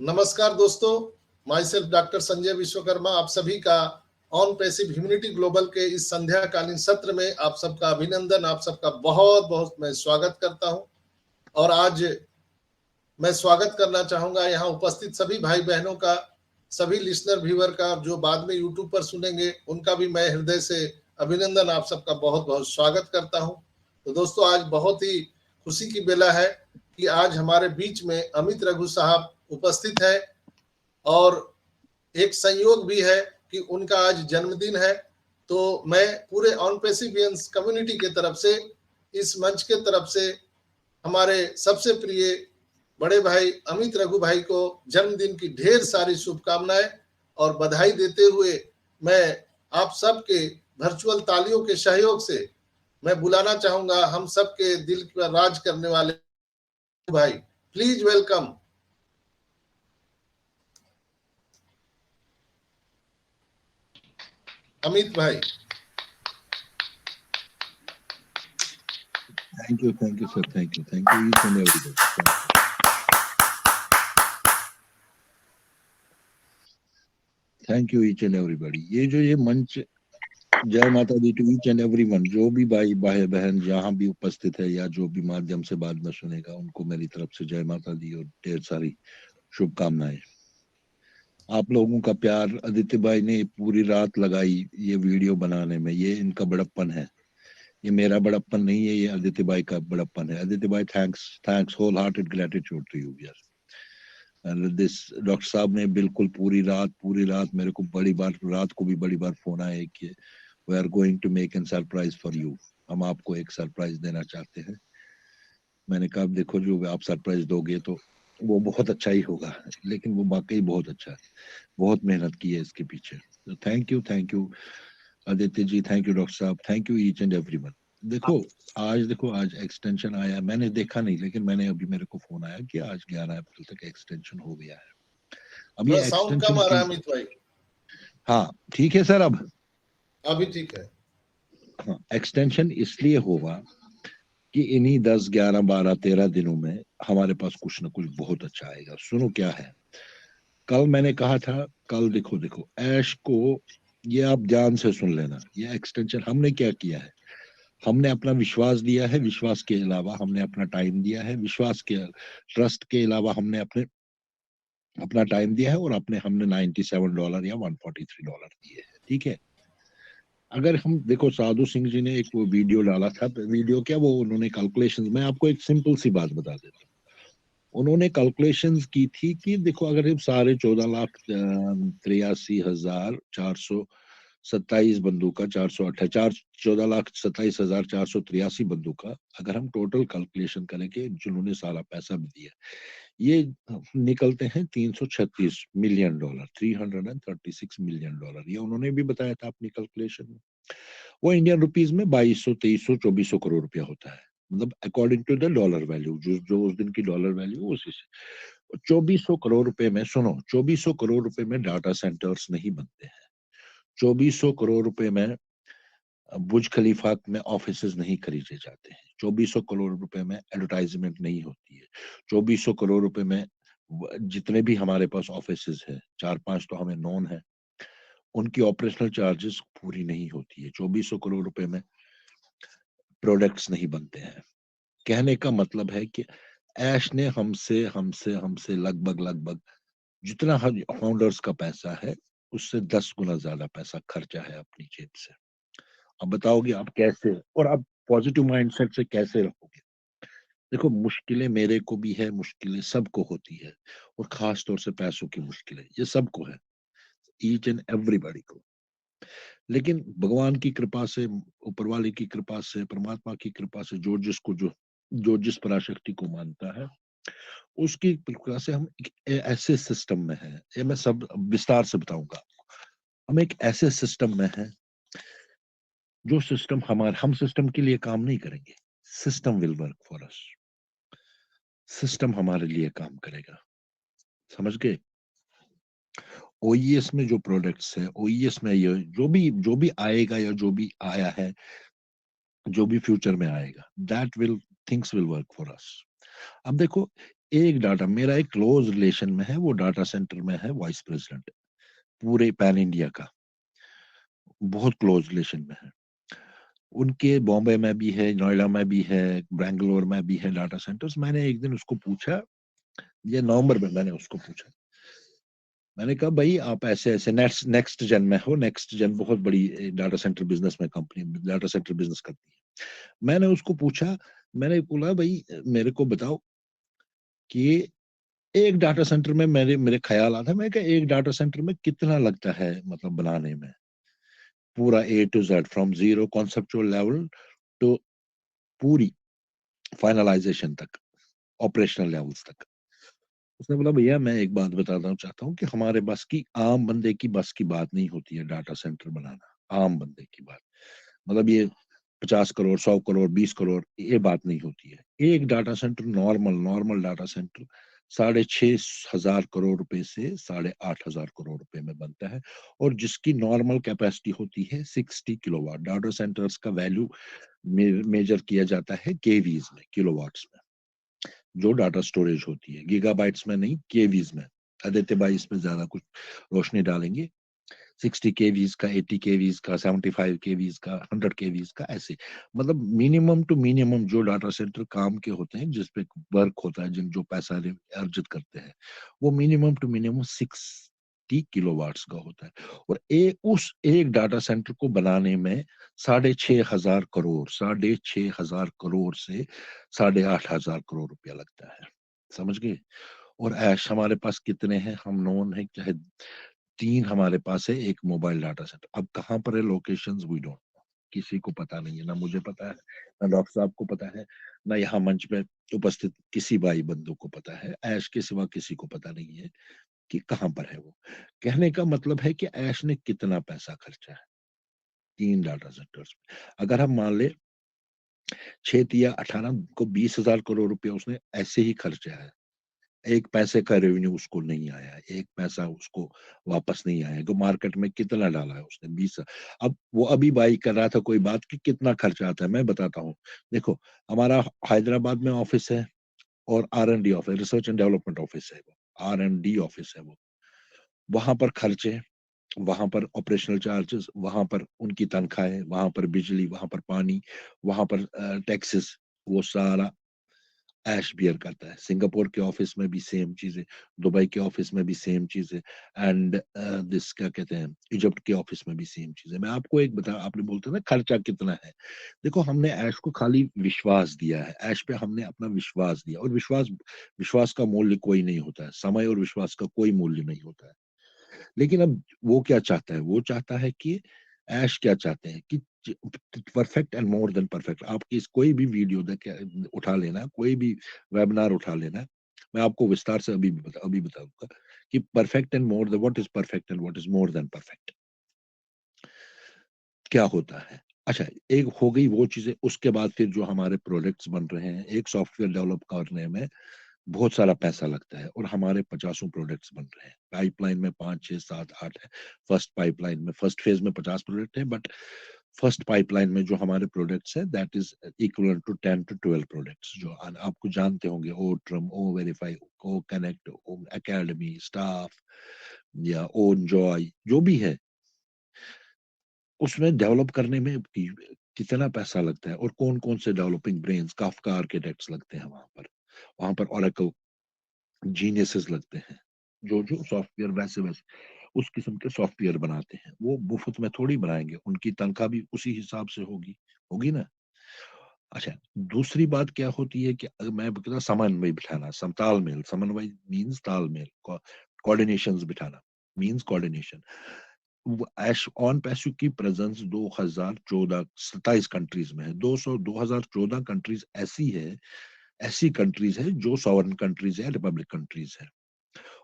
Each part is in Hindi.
नमस्कार दोस्तों, my self doctor Sanjay Vishwakarma आप सभी का ऑन पैसिव ह्यूमनिटी ग्लोबल के इस संध्याकालीन सत्र में आप सबका अभिनंदन, आप सबका बहुत बहुत मैं स्वागत करता हूं। और आज मैं स्वागत करना चाहूंगा यहाँ उपस्थित सभी भाई बहनों का, सभी लिसनर व्यूअर का, जो बाद में यूट्यूब पर सुनेंगे उनका भी मैं हृदय से अभिनंदन, आप सबका बहुत बहुत स्वागत करता हूं। तो दोस्तों, आज बहुत ही खुशी की बेला है कि आज हमारे बीच में अमित रघु साहब उपस्थित है और एक संयोग भी है कि उनका आज जन्मदिन है। तो मैं पूरे ऑन पैसिवियंस कम्युनिटी के तरफ से, इस मंच के तरफ से हमारे सबसे प्रिय बड़े भाई अमित रघु भाई को जन्मदिन की ढेर सारी शुभकामनाएं और बधाई देते हुए मैं आप सबके वर्चुअल तालियों के सहयोग से मैं बुलाना चाहूंगा हम सबके दिल पर राज करने वाले भाई। प्लीज वेलकम अमित भाई। Thank you, sir. Thank you each and everybody. Thank you each and everybody. ये मंच, जय माता दी टू ईच एंड एवरीवन, जो भी भाई बहन जहाँ भी उपस्थित है या जो भी माध्यम से बाद में सुनेगा, उनको मेरी तरफ से जय माता दी और ढेर सारी शुभकामनाएं। आप लोगों का प्यार, आदित्य भाई ने पूरी रात लगाई ये वीडियो बनाने में, ये इनका बड़प्पन है, ये मेरा बड़प्पन नहीं है, ये आदित्य भाई का बड़प्पन है। आदित्य भाई, thanks whole hearted gratitude to you यार। दिस डॉक्टर साहब ने बिल्कुल पूरी रात मेरे को रात को भी बड़ी बार फोन आया कि we are going to make an surprise for you, हम आपको एक सरप्राइज देना चाहते हैं। मैंने कहा देखो, जो आप सरप्राइज दोगे तो वो बहुत अच्छा ही होगा, लेकिन वो वाकई बहुत अच्छा है, बहुत मेहनत की है इसके पीछे। तो thank you Aditya ji, thank you doctor साहब, thank you each and everyone. देखो आज एक्सटेंशन आया, मैंने देखा नहीं, लेकिन मैंने अभी मेरे को फोन आया कि आज 11 अप्रैल तक एक्सटेंशन हो गया है। अब ये साउंड कम एक्सटेंशन आ रहा है अमित भाई। हाँ ठीक है सर, अब अभी ठीक है। हाँ, एक्सटेंशन इसलिए होगा कि इन्हीं 10, 11, 12, 13 दिनों में हमारे पास कुछ ना कुछ बहुत अच्छा आएगा। सुनो क्या है, कल मैंने कहा था, कल देखो ऐश को, ये आप ध्यान से सुन लेना, ये एक्सटेंशन हमने क्या किया है, हमने अपना विश्वास दिया है, विश्वास के अलावा हमने अपना टाइम दिया है, विश्वास के ट्रस्ट के अलावा हमने अपना टाइम दिया है, और हमने $97 या $143 दिए हैं, ठीक है। अगर हम देखो, साधु सिंह जी ने एक वो वीडियो डाला था, वीडियो क्या, वो उन्होंने कैलकुलेशंस, मैं आपको एक सिंपल सी बात बता देता हूँ। उन्होंने कैलकुलेशंस की थी कि देखो, अगर हम सारे 14,83,427 बंदूक का 14,27,483 बंदूक का अगर हम टोटल कैलकुलेशन करेंगे, जिन्होंने सारा पैसा भी दिया, ये निकलते हैं $336 मिलियन, $336 मिलियन। ये उन्होंने भी बताया था अपनी कैलकुलेशन में। वो इंडियन रुपीज में 2200, 2300, 2400 करोड़ रुपया होता है, मतलब according to the dollar value, जो उस दिन की डॉलर वैल्यू, उसी से 2400 करोड़ रुपए में, सुनो, 2400 करोड़ रुपए में डाटा सेंटर्स नहीं बनते हैं, 2400 करोड़ रुपए में बुर्ज खलीफा में ऑफिसेज नहीं खरीदे जाते हैं, 2400 करोड़ रुपए में एडवर्टाइजमेंट नहीं होती है, 2400 करोड़ रुपए में जितने भी हमारे पास ऑफिसेज है, 4-5 तो हमें नॉन है, उनकी ऑपरेशनल चार्जेस पूरी नहीं होती है, 2400 करोड़ रुपए में प्रोडक्ट्स नहीं बनते हैं। कहने का मतलब है कि ऐश ने हमसे हमसे हमसे लगभग जितना फाउंडर्स का पैसा है, उससे 10 गुना ज्यादा पैसा खर्चा है अपनी जेब से। अब बताओगे आप कैसे, और आप पॉजिटिव माइंडसेट से कैसे रहोगे। देखो, मुश्किलें मेरे को भी है, मुश्किलें सबको होती है, और खास तौर से पैसों की मुश्किलें ये सबको है, ईच एंड एवरीबॉडी को। लेकिन भगवान की कृपा से, ऊपर वाले की कृपा से, परमात्मा की कृपा से, जो जिस पराशक्ति को मानता है, उसकी कृपा से हम एक ऐसे सिस्टम में है, ये मैं सब विस्तार से बताऊंगा। हम एक ऐसे सिस्टम में है, जो सिस्टम हम सिस्टम के लिए काम नहीं करेंगे, system will work for us, system हमारे लिए काम करेगा, समझ गए। ओईएस में जो प्रोडक्ट्स है, ओईएस में ये जो भी आएगा या जो भी आया है, जो भी फ्यूचर में आएगा, that will things will work for us. अब देखो, एक डाटा, मेरा एक क्लोज रिलेशन में है, वो डाटा सेंटर में है वाइस प्रेसिडेंट पूरे पैन इंडिया का, बहुत क्लोज रिलेशन में है। उनके बॉम्बे में भी है, नोएडा में भी है, बेंगलोर में भी है डाटा सेंटर्स। मैंने एक दिन उसको पूछा, ये नवंबर में मैंने उसको पूछा, मैंने कहा भाई आप ऐसे ऐसे नेक्स्ट जेन में हो, नेक्स्ट जेन बहुत बड़ी डाटा सेंटर बिजनेस में कंपनी, डाटा सेंटर बिजनेस करती है। मैंने उसको पूछा, मैंने बोला भाई मेरे को बताओ कि एक डाटा सेंटर में, मेरे मेरे ख्याल आता है, मैं क्या एक डाटा सेंटर में कितना लगता है मतलब बनाने में, पूरा A to Z, from zero conceptual level to पूरी फाइनलाइजेशन तक, ऑपरेशनल लेवल्स तक। उसने बोला भैया मैं एक बात बताना चाहता हूँ कि हमारे बस की, आम बंदे की बस की बात नहीं होती है डाटा सेंटर बनाना, आम बंदे की बात, मतलब ये 50 करोड़, 100 करोड़, 20 करोड़, ये बात नहीं होती है। एक data centre, normal normal data centre 6,500 crore रुपए से 8,500 करोड़ रुपए में बनता है, और जिसकी नॉर्मल कैपेसिटी होती है 60 किलोवाट। डाटा सेंटर्स का वैल्यू मेजर किया जाता है केवीज में, किलोवाट्स में, जो डाटा स्टोरेज होती है, गीगाबाइट्स में नहीं, केवीज में। आदित्य भाई इसमें ज्यादा कुछ रोशनी डालेंगे। 60 केवीज का, 80 केवीज का, 75 केवीज का, 100 केवीज का, ऐसे मतलब मिनिमम टू मिनिमम जो डाटा सेंटर काम के होते हैं, जिसपे वर्क होता है, जिन जो पैसा अर्जित करते हैं, वो मिनिमम टू मिनिमम 60 किलोवाट्स का होता है। और उस एक डाटा सेंटर को बनाने में 6,500 करोड़, 6,500 करोड़ से 8,500 करोड़ रुपया लगता है, समझ गए। और ऐश हमारे पास कितने हैं, हम नोन है, चाहे 3 हमारे पास है, एक मोबाइल डाटा सेंटर। अब कहाँ पर है लोकेशंस, वी डोंट नो, किसी को पता नहीं है, ना मुझे पता है, ना डॉक्टर साहब को पता है, ना यहाँ मंच पे उपस्थित किसी भाई बंधु को पता है, ऐश के सिवा किसी को पता नहीं है कि कहाँ पर है वो। कहने का मतलब है कि ऐश ने कितना पैसा खर्चा है 3 डाटा सेंटर्स में। अगर हम मान ले 6 या 18 को 20,000 करोड़ रुपया उसने ऐसे ही खर्चा है, एक पैसे का रेवेन्यू उसको नहीं आया, एक पैसा उसको वापस नहीं आया। तो मार्केट में कितना डाला है उसने, 20। अब वो अभी बाई कर रहा था कोई बात कि कितना खर्चा आता है, मैं बताता हूँ। देखो, हमारा हैदराबाद में ऑफिस है, और R&D office, research and development office है, वो R&D ऑफिस है वो। वहां पर खर्चे, वहां पर ऑपरेशनल चार्जेस, वहां पर उनकी तनख्वाहें, वहां पर बिजली, वहां पर पानी, वहां पर टैक्सेस, वो सारा ऐश बियर करता है। सिंगापुर के ऑफिस में भी सेम चीज है, दुबई के ऑफिस में भी सेम चीज है, एंड दिस क्या कहते हैं, इजिप्ट के ऑफिस में भी सेम चीज है। मैं आपको एक बता, आपने बोलते हैं ना खर्चा कितना है, देखो हमने ऐश को खाली विश्वास दिया है, ऐश पे हमने अपना विश्वास दिया, और विश्वास, विश्वास का मूल्य कोई नहीं होता है, समय और विश्वास का कोई मूल्य नहीं होता है। लेकिन अब वो क्या चाहता है, वो चाहता है कि ऐश क्या चाहते हैं कि perfect and more than perfect. आपकी इस कोई भी वीडियो देख उठा लेना, कोई भी वेबिनार उठा लेना, मैं आपको विस्तार से अभी बताऊंगा कि perfect and more than, what is perfect and what is more than perfect क्या होता है। अच्छा, एक हो गई वो चीजें, उसके बाद फिर जो हमारे प्रोडक्ट्स बन रहे हैं, एक सॉफ्टवेयर डेवलप करने में बहुत सारा पैसा लगता है, और हमारे 50 प्रोडक्ट्स बन रहे हैं। पाइपलाइन में 5, 6, 7, 8 है। फर्स्ट पाइपलाइन में, फर्स्ट फेज में 50 प्रोडक्ट है, बट फर्स्ट पाइपलाइन में जो हमारे प्रोडक्ट्स है, that is equal to 10 to 12 products, जो आपको जानते होंगे, ओ ट्रम, O verify, O connect, O academy, staff, या ओ एंजॉय, जो भी है, उसमें डेवलप करने में कितना पैसा लगता है, और कौन कौन से डेवलपिंग ब्रेन्स, काफका आर्किटेक्ट्स लगते हैं वहां पर ओरेकल जीनियसेस लगते हैं, जो जो सॉफ्टवेयर वैसे वैसे उस किस्म के सॉफ्टवेयर बनाते हैं। वो मुफ्त में थोड़ी बनाएंगे, उनकी तनख्वाह भी उसी हिसाब से होगी, होगी ना। अच्छा, दूसरी बात क्या होती है कि अगर मैं बता, समन्वय बिठाना, तालमेल, समन्वय मीन्स तालमेल, कोऑर्डिनेशंस बिठाना मीन्स कोऑर्डिनेशन। एश ऑन पैसू की प्रेजेंस 2014 27 कंट्रीज में है। 2014 कंट्रीज ऐसी है, ऐसी कंट्रीज है जो सॉवरन कंट्रीज है, रिपब्लिक कंट्रीज है,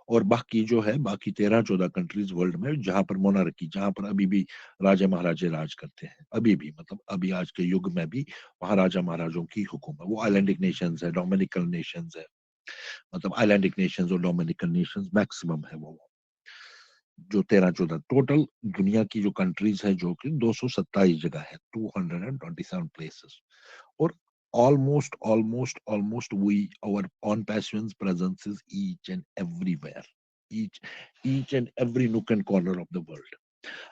और बाकी जो है, बाकी 13-14 कंट्रीज वर्ल्ड में जहां पर मोनार्की, जहां पर अभी भी राजा महाराजे राज करते हैं, अभी भी, मतलब अभी आज के युग में भी वहां राजा महाराजों की हुकूमत है। वो आइलैंडिक नेशंस है, डोमिनिकल नेशंस है, मतलब आइलैंडिक नेशंस और डोमिनिकल नेशंस मैक्सिमम है वो, जो 13-14 टोटल दुनिया की जो कंट्रीज है, जो कि 227 जगह है, 227 प्लेसेस। और almost our on-passion's presence is each and everywhere, each and every nook and corner of the world.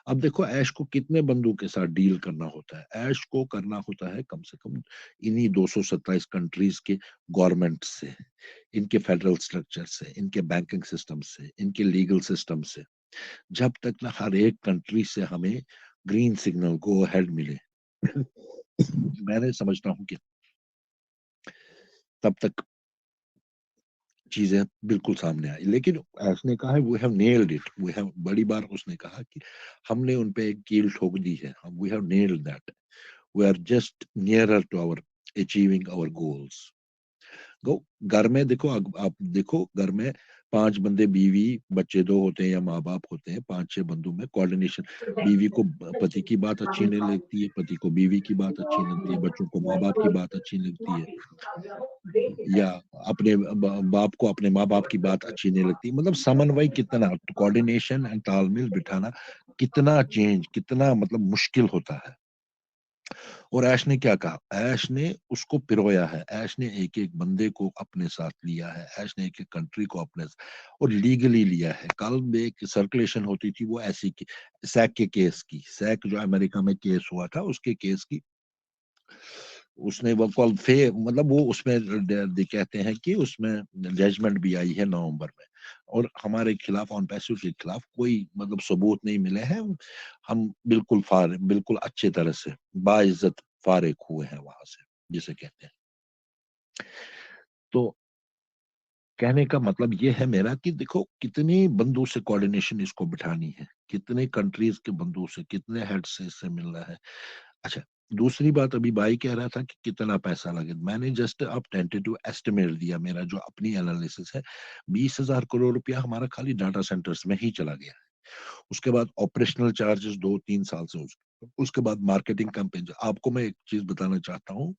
अब देखो ऐश को कितने बंदों के साथ डील करना होता है, ऐश को करना होता है कम से कम इन्हीं 227 कंट्रीज के गवर्नमेंट से, इनके फेडरल स्ट्रक्चर से, इनके बैंकिंग सिस्टम से, इनके लीगल सिस्टम से। जब तक ना हर एक कंट्री से हमें ग्रीन सिग्नल गो अहेड मिले मैंने समझता हूं कि तब तक चीजें बिल्कुल सामने आई। लेकिन उसने कहा है we have nailed it, we have, बड़ी बार उसने कहा कि हमने उन पे एक कील ठोक दी है, we have nailed that, we are just nearer to our achieving our goals. Go घर में देखो, आप देखो घर में 5 बंदे, बीवी बच्चे 2 होते हैं या माँ बाप होते हैं, 5-6 बंदों में कोऑर्डिनेशन, बीवी को पति की बात अच्छी नहीं लगती है, पति को बीवी की बात अच्छी लगती है, बच्चों को माँ बाप की बात अच्छी लगती है, या अपने बाप को अपने माँ बाप की बात अच्छी नहीं लगती। मतलब समन्वय कितना, कोऑर्डिनेशन एंड तालमेल बिठाना कितना चेंज, कितना मतलब मुश्किल होता है। और ऐश ने क्या कहा, ऐश ने उसको पिरोया है, ऐश ने एक एक बंदे को अपने साथ लिया है, ऐश ने एक एक कंट्री को अपने और लीगली लिया है। कल में एक सर्कुलेशन होती थी वो ऐसी की, सैक के केस की, सैक जो अमेरिका में केस हुआ था उसके केस की, उसने वो कॉल फे मतलब वो उसमें कहते हैं कि उसमें जजमेंट भी आई है नवंबर में, और हमारे खिलाफ, ऑन पैसों के खिलाफ कोई मतलब सबूत नहीं मिले हैं, हम बिल्कुल अच्छे तरह से बाइज्जत फारिग हुए हैं वहां से, जिसे कहते हैं। तो कहने का मतलब ये है मेरा कि देखो कितनी बंदों से कोऑर्डिनेशन इसको बिठानी है, कितने कंट्रीज के बंदों से, कितने हेड से इससे मिलना है। अच्छा, दूसरी बात, अभी भाई कह रहा था कि कितना पैसा लगे, मैंने जस्ट अब टेंटेटिव एस्टिमेट दिया, मेरा जो अपनी एनालिसिस है, 20,000 करोड़ रुपया हमारा खाली डाटा सेंटर्स में ही चला गया है। उसके बाद ऑपरेशनल चार्जेस 2-3 साल से, उसके बाद मार्केटिंग कैंपेन। आपको मैं एक चीज बताना चाहता हूँ,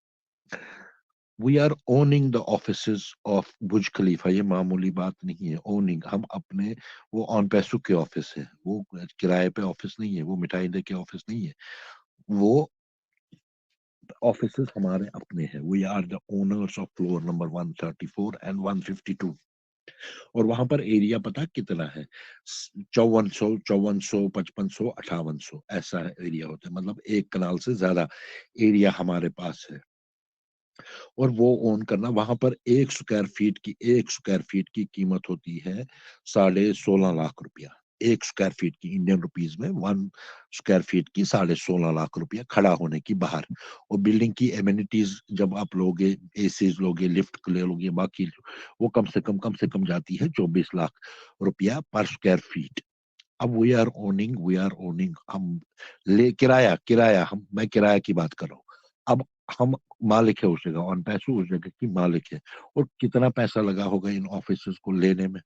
we are owning the offices of Burj Khalifa, ये मामूली बात नहीं है। ओनिंग, हम अपने, वो ऑन पैसों के ऑफिस है, वो किराए पे ऑफिस नहीं है, वो मिठाई दे के ऑफिस नहीं है, वो ऑफिसेस हमारे अपने हैं। We are the owners of floor number 134 and 152। और वहां पर एरिया पता कितना है, 5400 5500 5800 ऐसा एरिया होता है, मतलब 1 कनाल से ज्यादा एरिया हमारे पास है। और वो ओन करना, वहां पर 1 स्क्वायर फीट की कीमत होती है 16.5 लाख रुपया। 1 स्क्वायर फीट की, इंडियन रुपीज में 1 स्क्वायर फीट की 16.5 लाख रुपया खड़ा होने की बाहर। और बिल्डिंग की एमिनिटीज जब आप लोगे, एसीज लोगे, लिफ्ट ले लोगे, बाकी वो कम से कम जाती है 24 लाख रुपया पर स्क्वायर फीट। अब वी आर ओनिंग, हम ले किराया हम, मैं किराया की बात कर रहा हूँ। अब हम मालिक है उस जगह, ऑन पैसों उस जगह की मालिक है। और कितना पैसा लगा होगा इन ऑफिस को लेने में।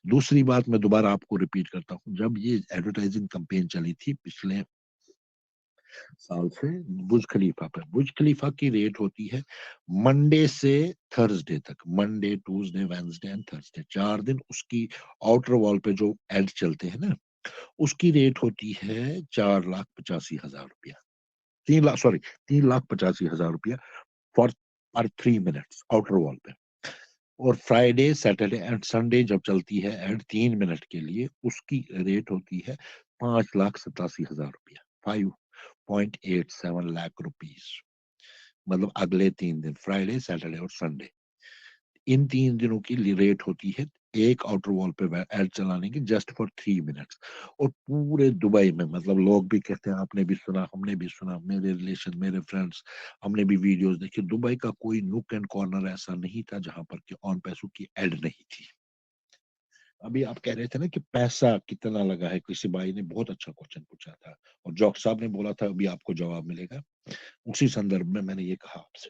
दूसरी बात मैं दोबारा आपको रिपीट करता हूँ, जब ये एडवर्टाइजिंग कैंपेन चली थी पिछले साल से बुर्ज खलीफा पर, बुर्ज खलीफा की रेट होती है मंडे से थर्सडे तक, Monday Tuesday Wednesday and Thursday, 4 दिन उसकी आउटर वॉल पे जो एड चलते हैं ना, उसकी रेट होती है 4,85,000 रुपया, 3 लाख, सॉरी, 3,85,000 रुपया फॉर पर 3 मिनट्स आउटर वॉल पे। और फ्राइडे सैटरडे एंड संडे जब चलती है एड 3 मिनट के लिए, उसकी रेट होती है 5,87,000 रुपया, 5.87 लाख रुपीज। मतलब अगले 3 दिन, फ्राइडे सैटरडे और संडे, इन 3 दिनों की रेट होती है एक आउटर वॉल पे एड चलाने की, जस्ट फॉर 3 मिनट्स। और पूरे दुबई में, मतलब लोग भी कहते हैं, आपने भी सुना, हमने भी सुना, मेरे रिलेशन, मेरे फ्रेंड्स, हमने भी वीडियोस देखी, दुबई का कोई नुक एंड कॉर्नर ऐसा नहीं था जहां पर कि ऑन पैसों की एड नहीं थी। अभी आप कह रहे थे ना कि पैसा कितना लगा है, किसी भाई ने बहुत अच्छा क्वेश्चन पूछा था, और जॉक साहब ने बोला था अभी आपको जवाब मिलेगा, उसी संदर्भ में मैंने ये कहा आपसे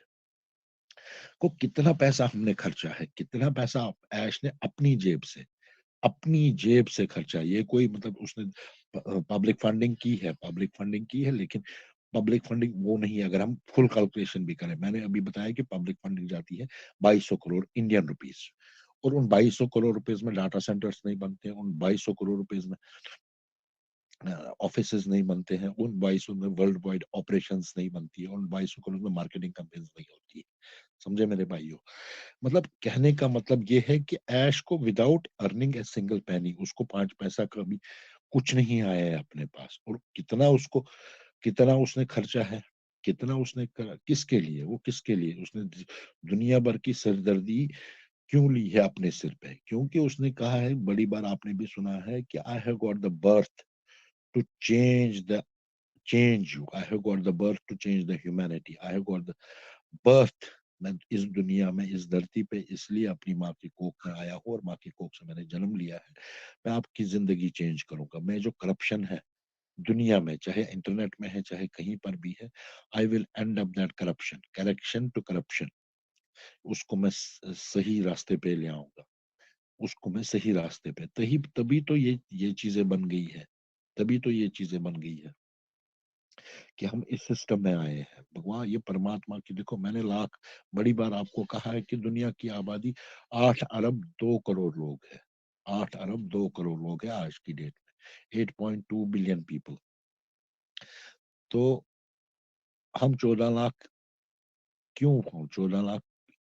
को कितना पैसा हमने खर्चा है, कितना पैसा ऐश ने अपनी जेब से खर्चा। ये कोई मतलब उसने पब्लिक फंडिंग की है, लेकिन पब्लिक फंडिंग वो नहीं, अगर हम फुल कैलकुलेशन भी करें, मैंने अभी बताया कि पब्लिक फंडिंग जाती है 2200 करोड़ इंडियन रुपीस, और उन 2200 करोड़ रुपीस में डाटा सेंटर्स नहीं बनते, उन 2200 करोड़ रुपीस में ऑफिसेज नहीं बनते हैं, उन बाइसों में वर्ल्ड वाइड ऑपरेशंस नहीं बनती है, उन बाइसों में मार्केटिंग कैंपेन्स नहीं होती है। समझे मेरे भाइयों? मतलब कहने का मतलब ये है कि ऐश को विदाउट अर्निंग ए सिंगल पैनी, उसको 5 पैसा का भी कुछ नहीं आया है अपने पास, और कितना उसने खर्चा है, कितना उसने किसके लिए, वो किसके लिए उसने दुनिया भर की सरदर्दी क्यों ली है अपने सिर पे? क्योंकि उसने कहा है, बड़ी बार आपने भी सुना है कि I have got the birth to change you, I have got the birth to change the humanity, I have got the birth, मैं इस दुनिया में, इस धरती पे इसलिए अपनी माँ की कोख में आया हूँ, और माँ की कोख से मैंने जन्म लिया है। मैं आपकी जिंदगी चेंज करूंगा। मैं जो करप्शन है दुनिया में, चाहे इंटरनेट में है, चाहे कहीं पर भी है, I will end up that corruption, correction to corruption, उसको मैं सही रास्ते पे ले आऊंगा, उसको मैं सही रास्ते पे, तभी तभी तो ये चीजें बन गई है, तभी तो ये चीजें बन गई है कि हम इस सिस्टम में आए हैं। भगवान, ये परमात्मा की, देखो मैंने बड़ी बार आपको कहा है कि दुनिया की आबादी 8 अरब 2 करोड़ लोग है, 8 अरब 2 करोड़ लोग है आज की डेट में, 8.2 बिलियन पीपल। तो हम 14 लाख क्यों हो, 14 लाख,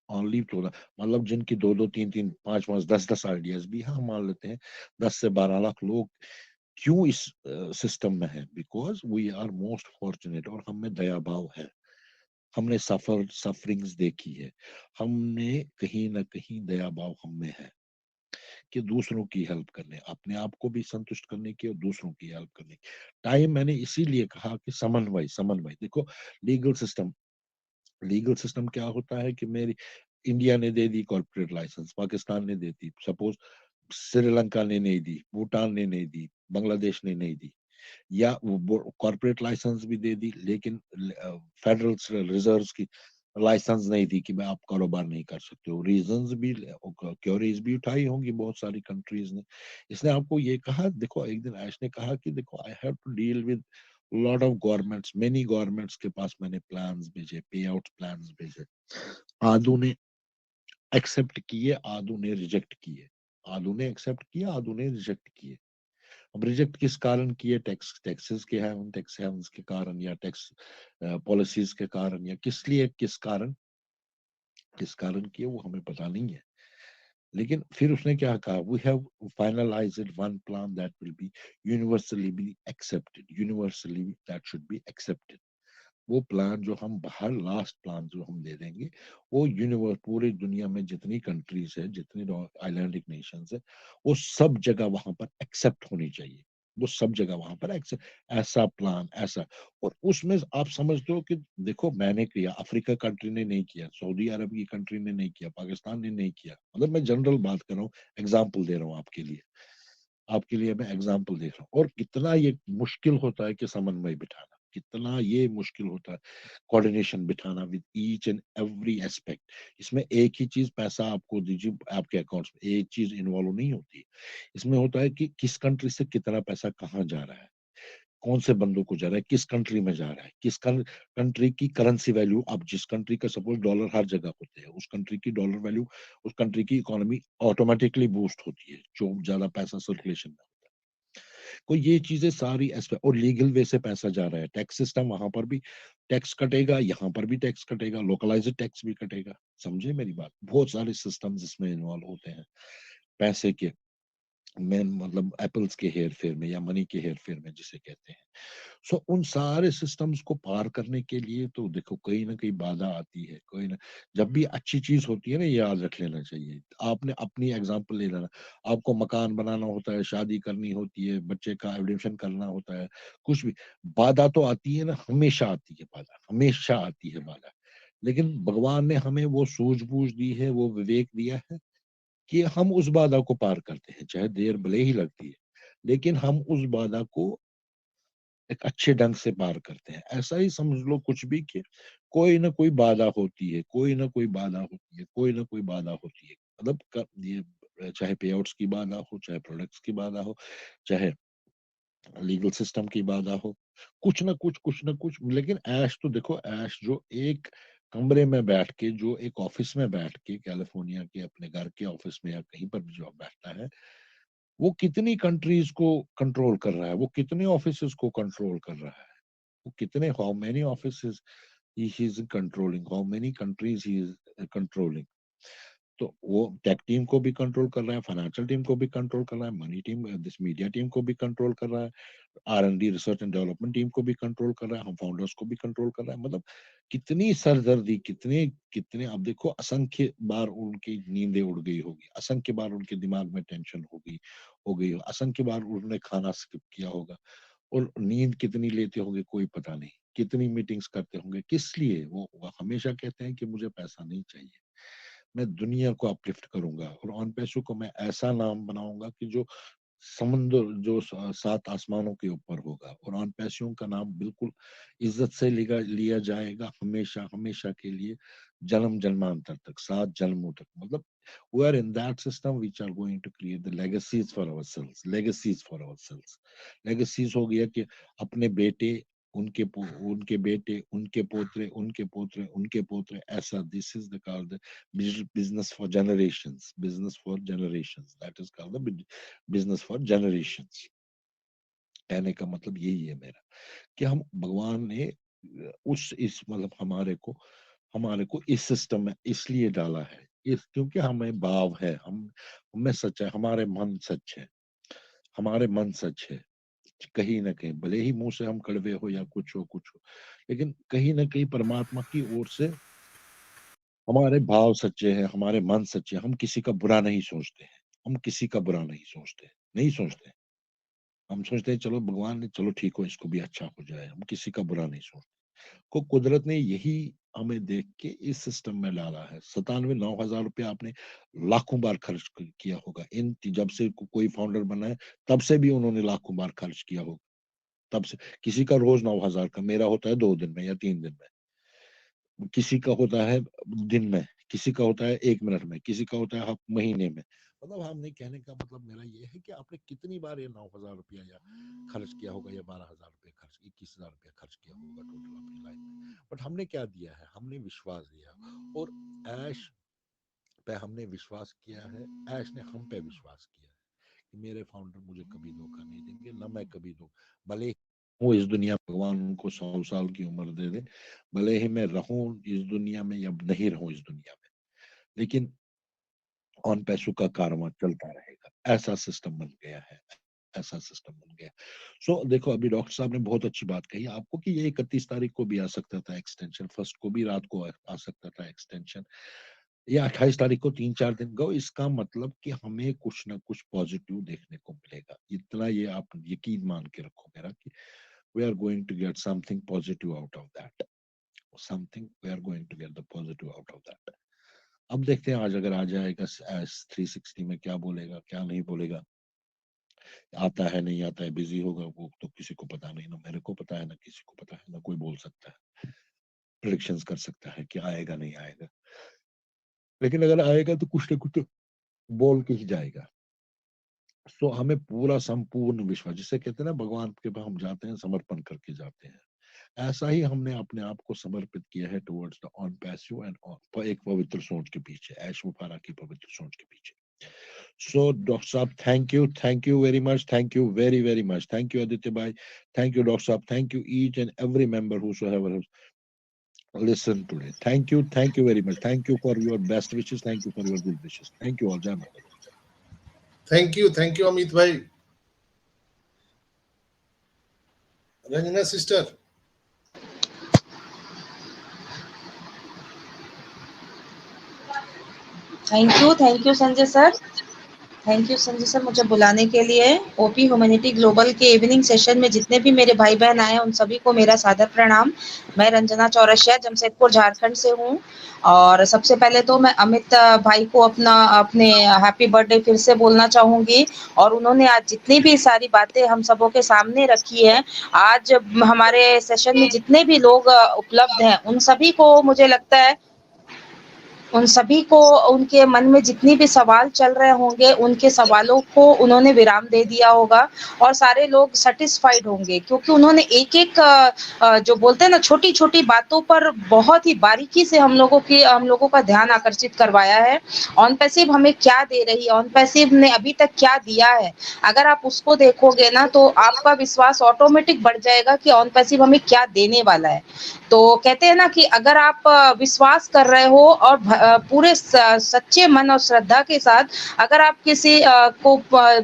ओनली 14, मतलब जिनकी 2-2 3-3 5-5 10-10 आइडियाज भी है, हम मान लेते हैं 10 से 12 लाख लोग क्यों इस सिस्टम में है, because we are most fortunate, और हमें दया भाव है, हमने सफरिंग्स देखी है, हमने कहीं ना कहीं दया भाव हम में है कि दूसरों की हेल्प करने, अपने आप को भी संतुष्ट करने की और दूसरों की हेल्प करने की। टाइम मैंने इसीलिए कहा कि समन्वय, समन्वय देखो, लीगल सिस्टम, लीगल सिस्टम क्या होता है कि मेरी इंडिया ने दे दी कॉर्पोरेट लाइसेंस, पाकिस्तान ने दे दी, सपोज श्रीलंका ने नहीं दी, भूटान ने नहीं दी, बांग्लादेश ने नहीं दी, या कॉर्पोरेट लाइसेंस भी दे दी, लेकिन फेडरल रिजर्व की लाइसेंस नहीं दी कि मैं आप कारोबार नहीं कर सकते हो, रीजंस भी, क्योरीज भी उठाई होंगी बहुत सारी कंट्रीज ने। इसने आपको ये कहा, देखो एक दिन ऐश ने कहा कि देखो I have to deal with lot of governments, many governments के पास मैंने प्लान्स भेजे, पे आउट प्लान्स भेजे, आधु ने एक्सेप्ट किए, आधु ने रिजेक्ट किए, आधु ने एक्सेप्ट किया, आधु ने रिजेक्ट किए। अब रिजेक्ट किस कारण किए, टैक्सेस के हैं, उन टैक्स हेवन्स के कारण, या टैक्स पॉलिसीज के कारण, या किस लिए, किस कारण किए वो हमें पता नहीं है। लेकिन फिर उसने क्या कहा, we have finalised one plan that will be universally be accepted, universally that should be accepted. वो प्लान जो हम बाहर, लास्ट प्लान जो हम दे देंगे, वो यूनिवर्स, पूरी दुनिया में जितनी कंट्रीज है, जितनी आइलैंडिक नेशंस है, वो सब जगह वहां पर एक्सेप्ट होनी चाहिए, वो सब जगह वहां पर एक्सेप्ट, ऐसा प्लान, ऐसा। और उसमें आप समझते हो कि देखो मैंने किया, अफ्रीका कंट्री ने नहीं किया, सऊदी अरब की कंट्री ने नहीं किया, पाकिस्तान ने नहीं किया, मतलब मैं जनरल बात कर रहा हूँ, एग्जाम्पल दे रहा हूँ आपके लिए, आपके लिए मैं एग्जाम्पल देख रहा हूँ। और कितना ये मुश्किल होता है कि समन्वय बिठाना, कितना ये मुश्किल होता है कोऑर्डिनेशन बिठाना with each and every aspect. इसमें एक ही चीज पैसा आपको दीजिए आपके अकाउंट्स में, एक चीज इन्वॉल्व नहीं होती। इसमें होता है कि किस कंट्री से कितना पैसा कहाँ जा रहा है, कौन से बंदों को जा रहा है, किस कंट्री में जा रहा है, किस कंट्री की करेंसी वैल्यू, अब जिस कंट्री का सपोज डॉलर हर जगह होते हैं, उस कंट्री की डॉलर वैल्यू, उस कंट्री की इकोनॉमी ऑटोमेटिकली बूस्ट होती है, जो ज्यादा पैसा सर्कुलेशन में होता है। तो ये चीजें सारी एस्पेक्ट, और लीगल वे से पैसा जा रहा है, टैक्स सिस्टम, वहां पर भी टैक्स कटेगा, यहाँ पर भी टैक्स कटेगा, लोकलाइज्ड टैक्स भी कटेगा। समझे मेरी बात? बहुत सारे सिस्टम्स इसमें इन्वॉल्व होते हैं पैसे के, मेन मतलब एप्पल्स के हेर फेर में, या मनी के हेर फेर में जिसे कहते हैं। सो उन सारे सिस्टम्स को पार करने के लिए तो देखो कहीं ना कहीं बाधा आती है, कोई ना, जब भी अच्छी चीज होती है ना, ये याद रख लेना चाहिए। आपने अपनी एग्जांपल ले लेना, आपको मकान बनाना होता है, शादी करनी होती है, बच्चे का एडमिशन करना होता है, कुछ भी, बाधा तो आती है ना, हमेशा आती है बाधा, हमेशा आती है बाधा। लेकिन भगवान ने हमें वो सूझबूझ दी है, वो विवेक दिया है कि हम उस बाधा को पार करते हैं, चाहे देर भले ही लगती है, लेकिन हम उस बाधा को एक अच्छे ढंग से पार करते हैं। ऐसा ही समझ लो कुछ भी कि कोई ना कोई बाधा होती है, कोई ना कोई बाधा होती है, कोई ना कोई बाधा होती है, मतलब ये चाहे पेआउट्स की बाधा हो, चाहे प्रोडक्ट्स की बाधा हो, चाहे लीगल सिस्टम की बाधा हो, कुछ ना कुछ। लेकिन ऐश तो देखो, ऐश जो एक कमरे में बैठ के, जो एक ऑफिस में बैठ के, कैलिफोर्निया के अपने घर के ऑफिस में या कहीं पर भी जो बैठता है, वो कितनी कंट्रीज को कंट्रोल कर रहा है, वो कितने ऑफिसेस को कंट्रोल कर रहा है, वो कितने, how many offices he is controlling, how many countries he is controlling. तो वो टेक टीम को भी कंट्रोल कर रहा है, फाइनेंशियल टीम को भी कंट्रोल कर रहा है, money team, this media team को भी कंट्रोल कर रहा है, R&D research and development team को भी कंट्रोल कर रहा है, हम फाउंडर्स को भी कंट्रोल कर रहा है। मतलब कितनी सरदर्दी, कितने कितने, अब देखो असंख्य बार उनकी नींदें उड़ गई होगी, असंख्य बार उनके दिमाग में टेंशन हो गई, असंख्य बार उन्होंने खाना स्किप किया होगा, और नींद कितनी लेते होंगे कोई पता नहीं, कितनी मीटिंग्स करते होंगे, किस लिए? वो हमेशा कहते हैं कि मुझे पैसा नहीं चाहिए, मैं दुनिया को अपलिफ्ट करूंगा और ऑन पैसो को मैं ऐसा नाम बनाऊंगा कि जो समुद्र, जो सात आसमानों के ऊपर होगा, और ऑन पैसों का नाम बिल्कुल इज्जत से लिया जाएगा, हमेशा हमेशा के लिए, जन्म जन्मांतर तक, 7 जन्मों तक। मतलब we are in that system which are going to create the legacies for ourselves, legacies हो गया कि अपने बेटे, उनके बेटे, उनके पोतरे, उनके पोतरे, उनके पोतरे, ऐसा, this is the called the business for generations, that is called the business for generations। कहने का मतलब यही है मेरा, कि हम, भगवान ने इस मतलब हमारे को इस सिस्टम में इसलिए डाला है, क्योंकि हमें भाव है, हमें सच है, हमारे मन सच है, कहीं ना कहीं, भले ही मुंह से हम कड़वे हो या कुछ हो, लेकिन कहीं ना कहीं परमात्मा की ओर से हमारे भाव सच्चे हैं, हमारे मन सच्चे हैं, हम किसी का बुरा नहीं सोचते हैं, हम सोचते हैं चलो भगवान ने, चलो ठीक हो, इसको भी अच्छा हो जाए, हम किसी का बुरा नहीं सोचते। को कुदरत ने यही हमें देख के इस सिस्टम में डाला है। 97,9,000 रुपया आपने लाखों बार खर्च किया होगा, इन जब से कोई फाउंडर बना है तब से भी उन्होंने लाखों बार खर्च किया होगा, तब से। किसी का रोज 9,000 का, मेरा होता है 2 दिन में या 3 दिन में, किसी का होता है दिन में, किसी का होता है 1 मिनट में, किसी का होता है महीने में। मतलब हमने, कहने का मतलब मेरा ये है कि आपने कितनी बार ये 9,000 रुपया या खर्च किया होगा, या 12,000 रुपया खर्च, 21,000 रुपया खर्च किया होगा टोटल अपनी लाइफ में। बट हमने क्या दिया है? हमने विश्वास दिया, और ऐश पे हमने विश्वास किया है, ऐश ने हम पे विश्वास किया है कि मेरे फाउंडर मुझे कभी धोखा नहीं देंगे, ना मैं कभी भले वो इस दुनिया, भगवान उनको 100 साल की उम्र दे दे, भले ही मैं रहूं इस दुनिया में या नहीं रहूं इस दुनिया में, लेकिन ऑन पैसों का कारवां चलता रहेगा। ऐसा सिस्टम बन गया है, सो देखो, अभी डॉक्टर साहब ने बहुत अच्छी बात कही आपको कि ये 31 तारीख को भी आ सकता था एक्सटेंशन, 1 को भी रात को आ सकता था एक्सटेंशन, या 28 तारीख को 3-4 दिन गो। इसका मतलब कि हमें कुछ ना कुछ पॉजिटिव देखने को मिलेगा, इतना ये आप यकीन मान के रखो मेरा, कि we are going to get something positive out of that, अब देखते हैं आज अगर आ जाएगा 360 में, क्या बोलेगा क्या नहीं बोलेगा, आता है नहीं आता है, बिजी होगा वो तो किसी को पता नहीं, ना मेरे को पता है, ना किसी को पता है, ना कोई बोल सकता है, प्रेडिक्शंस कर सकता है कि आएगा नहीं आएगा, लेकिन अगर आएगा तो कुछ ना कुछ तो बोल के ही जाएगा। सो हमें पूरा संपूर्ण विश्वास, जिसे कहते हैं ना, भगवान के पास हम जाते हैं समर्पण करके जाते हैं, ऐसा ही हमने अपने आप को समर्पित किया है towards the on passive and एक पवित्र सोच के पीछे, ऐशमुफारा की पवित्र सोच के पीछे। सो डॉक्टर साहब, thank you very much, thank you very much, thank you Aditya भाई, थैंक यू डॉक्टर साहब, thank you each and every member whosoever has listened today. Thank you very much, thank you for your best wishes, thank you for your good wishes, thank you all, Jai Mata Di। Thank you Amit भाई। Ranjana sister. Thank you Sanjay sir, मुझे बुलाने के लिए। ओपी ह्यूमैनिटी ग्लोबल के इवनिंग सेशन में जितने भी मेरे भाई बहन आए हैं उन सभी को मेरा सादर प्रणाम। मैं रंजना चौरसिया जमशेदपुर झारखंड से हूँ, और सबसे पहले तो मैं अमित भाई को अपने हैप्पी बर्थडे फिर से बोलना चाहूंगी। और उन्होंने आज जितनी भी सारी बातें हम सबों के सामने रखी है, आज हमारे सेशन में जितने भी लोग उपलब्ध हैं उन सभी को मुझे लगता है उन सभी को उनके मन में जितनी भी सवाल चल रहे होंगे उनके सवालों को उन्होंने विराम दे दिया होगा और सारे लोग सेटिस्फाइड होंगे, क्योंकि उन्होंने एक-एक जो बोलते हैं ना छोटी-छोटी बातों पर बहुत ही बारीकी से हम लोगों का ध्यान आकर्षित करवाया है। ऑन पैसिव हमें क्या दे रही है, ऑन पैसिव ने अभी तक क्या दिया है, अगर आप उसको देखोगे ना तो आपका विश्वास ऑटोमेटिक बढ़ जाएगा कि ऑन पैसिव हमें क्या देने वाला है। तो कहते हैं ना कि अगर आप विश्वास कर रहे हो और पूरे सच्चे मन और श्रद्धा के साथ अगर आप किसी को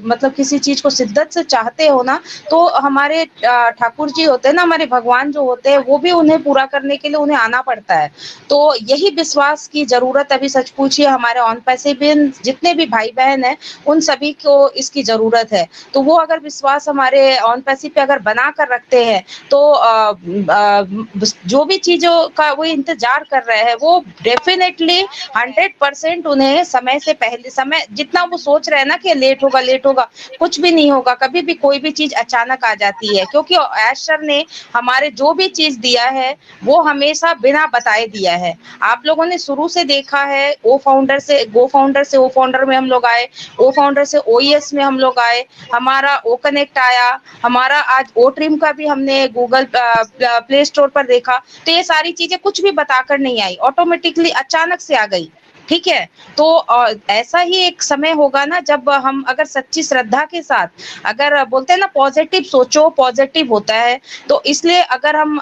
मतलब किसी चीज को शिद्दत से चाहते हो ना, तो हमारे ठाकुर जी होते हैं ना, हमारे भगवान जो होते हैं, वो भी उन्हें पूरा करने के लिए उन्हें आना पड़ता है। तो यही विश्वास की जरूरत अभी सच पूछिए हमारे ऑन पैसिव जितने भी भाई बहन हैं उन सभी को इसकी जरूरत है। तो वो अगर विश्वास हमारे ऑन पैसिव पे अगर बना कर रखते हैं तो जो भी चीजों का वो इंतजार कर रहे हैं वो डेफिनेटली 100% उन्हें समय से पहले, समय जितना वो सोच रहे हैं ना कि लेट होगा, कुछ भी नहीं होगा। कभी भी कोई भी चीज अचानक आ जाती है, क्योंकि ऐश सर ने हमारे जो भी चीज दिया है वो हमेशा बिना बताए दिया है। आप लोगों ने शुरू से देखा है, गो फाउंडर से ओ फाउंडर में हम लोग आए, ओ फाउंडर से ओईएस में हम लोग आए, हमारा ओ कनेक्ट आया, हमारा आज ओ ट्रिम का भी हमने गूगल प्ले स्टोर पर देखा। तो ये सारी चीजें कुछ भी बताकर नहीं आई, ऑटोमेटिकली अचानक से आ गई। ठीक है, तो ऐसा ही एक समय होगा ना जब हम अगर सच्ची श्रद्धा के साथ अगर बोलते हैं ना पॉजिटिव सोचो पॉजिटिव होता है, तो इसलिए अगर हम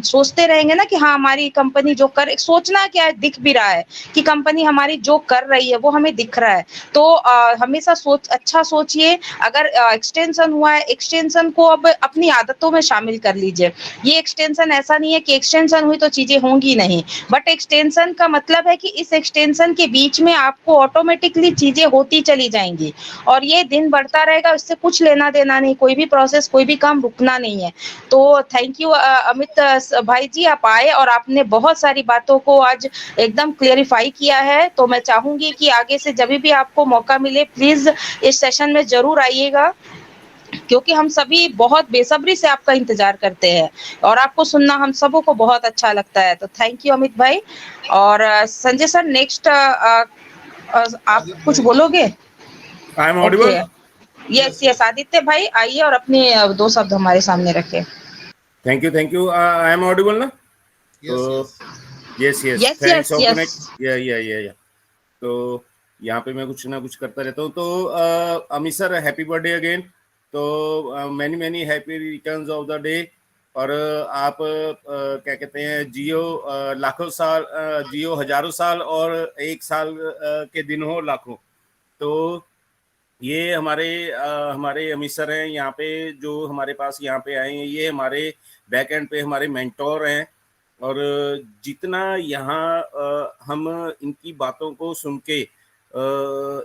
सोचते रहेंगे ना कि हाँ हमारी कंपनी जो कर, सोचना क्या है, दिख भी रहा है कि कंपनी हमारी जो कर रही है वो हमें दिख रहा है, तो हमेशा अच्छा सोचिए। अगर एक्सटेंशन हुआ है, एक्सटेंशन को अब अपनी आदतों में शामिल कर लीजिए। ये एक्सटेंशन ऐसा नहीं है कि एक्सटेंशन हुई तो चीजें होंगी नहीं, बट एक्सटेंशन का मतलब है कि इस एक्सटेंशन के बीच में आपको ऑटोमेटिकली चीजें होती चली जाएंगी और ये दिन बढ़ता रहेगा, इससे कुछ लेना देना नहीं, कोई भी प्रोसेस कोई भी काम रुकना नहीं है। तो थैंक यू अमित भाई जी, आप आए और आपने बहुत सारी बातों को आज एकदम क्लियरिफाई किया है। तो मैं चाहूंगी कि आगे से जब भी आपको मौका मिले प्लीज इस सेशन में जरूर आइएगा, क्योंकि हम सभी बहुत बेसब्री से आपका इंतजार करते हैं और आपको सुनना हम सबों को बहुत अच्छा लगता है। तो थैंक यू अमित भाई। और संजय सर नेक्स्ट आप कुछ बोलोगे? I am audible? Yes Aditya भाई आइए और अपने दो शब्द हमारे सामने रखें। Thank you I am audible ना? Yes thanks for connect. या तो यहाँ पे मैं कुछ ना कुछ करता रहता हूँ। तो Amit sir happy birthday again. तो many happy returns of the day. और आप क्या कहते हैं, जियो लाखों साल, जियो हजारों साल और एक साल के दिन हो लाखों। तो ये हमारे अमित सर हैं यहाँ पे, जो हमारे पास यहाँ पे आए हैं। ये हमारे बैक एंड पे हमारे मेंटोर हैं। और जितना यहाँ हम इनकी बातों को सुन के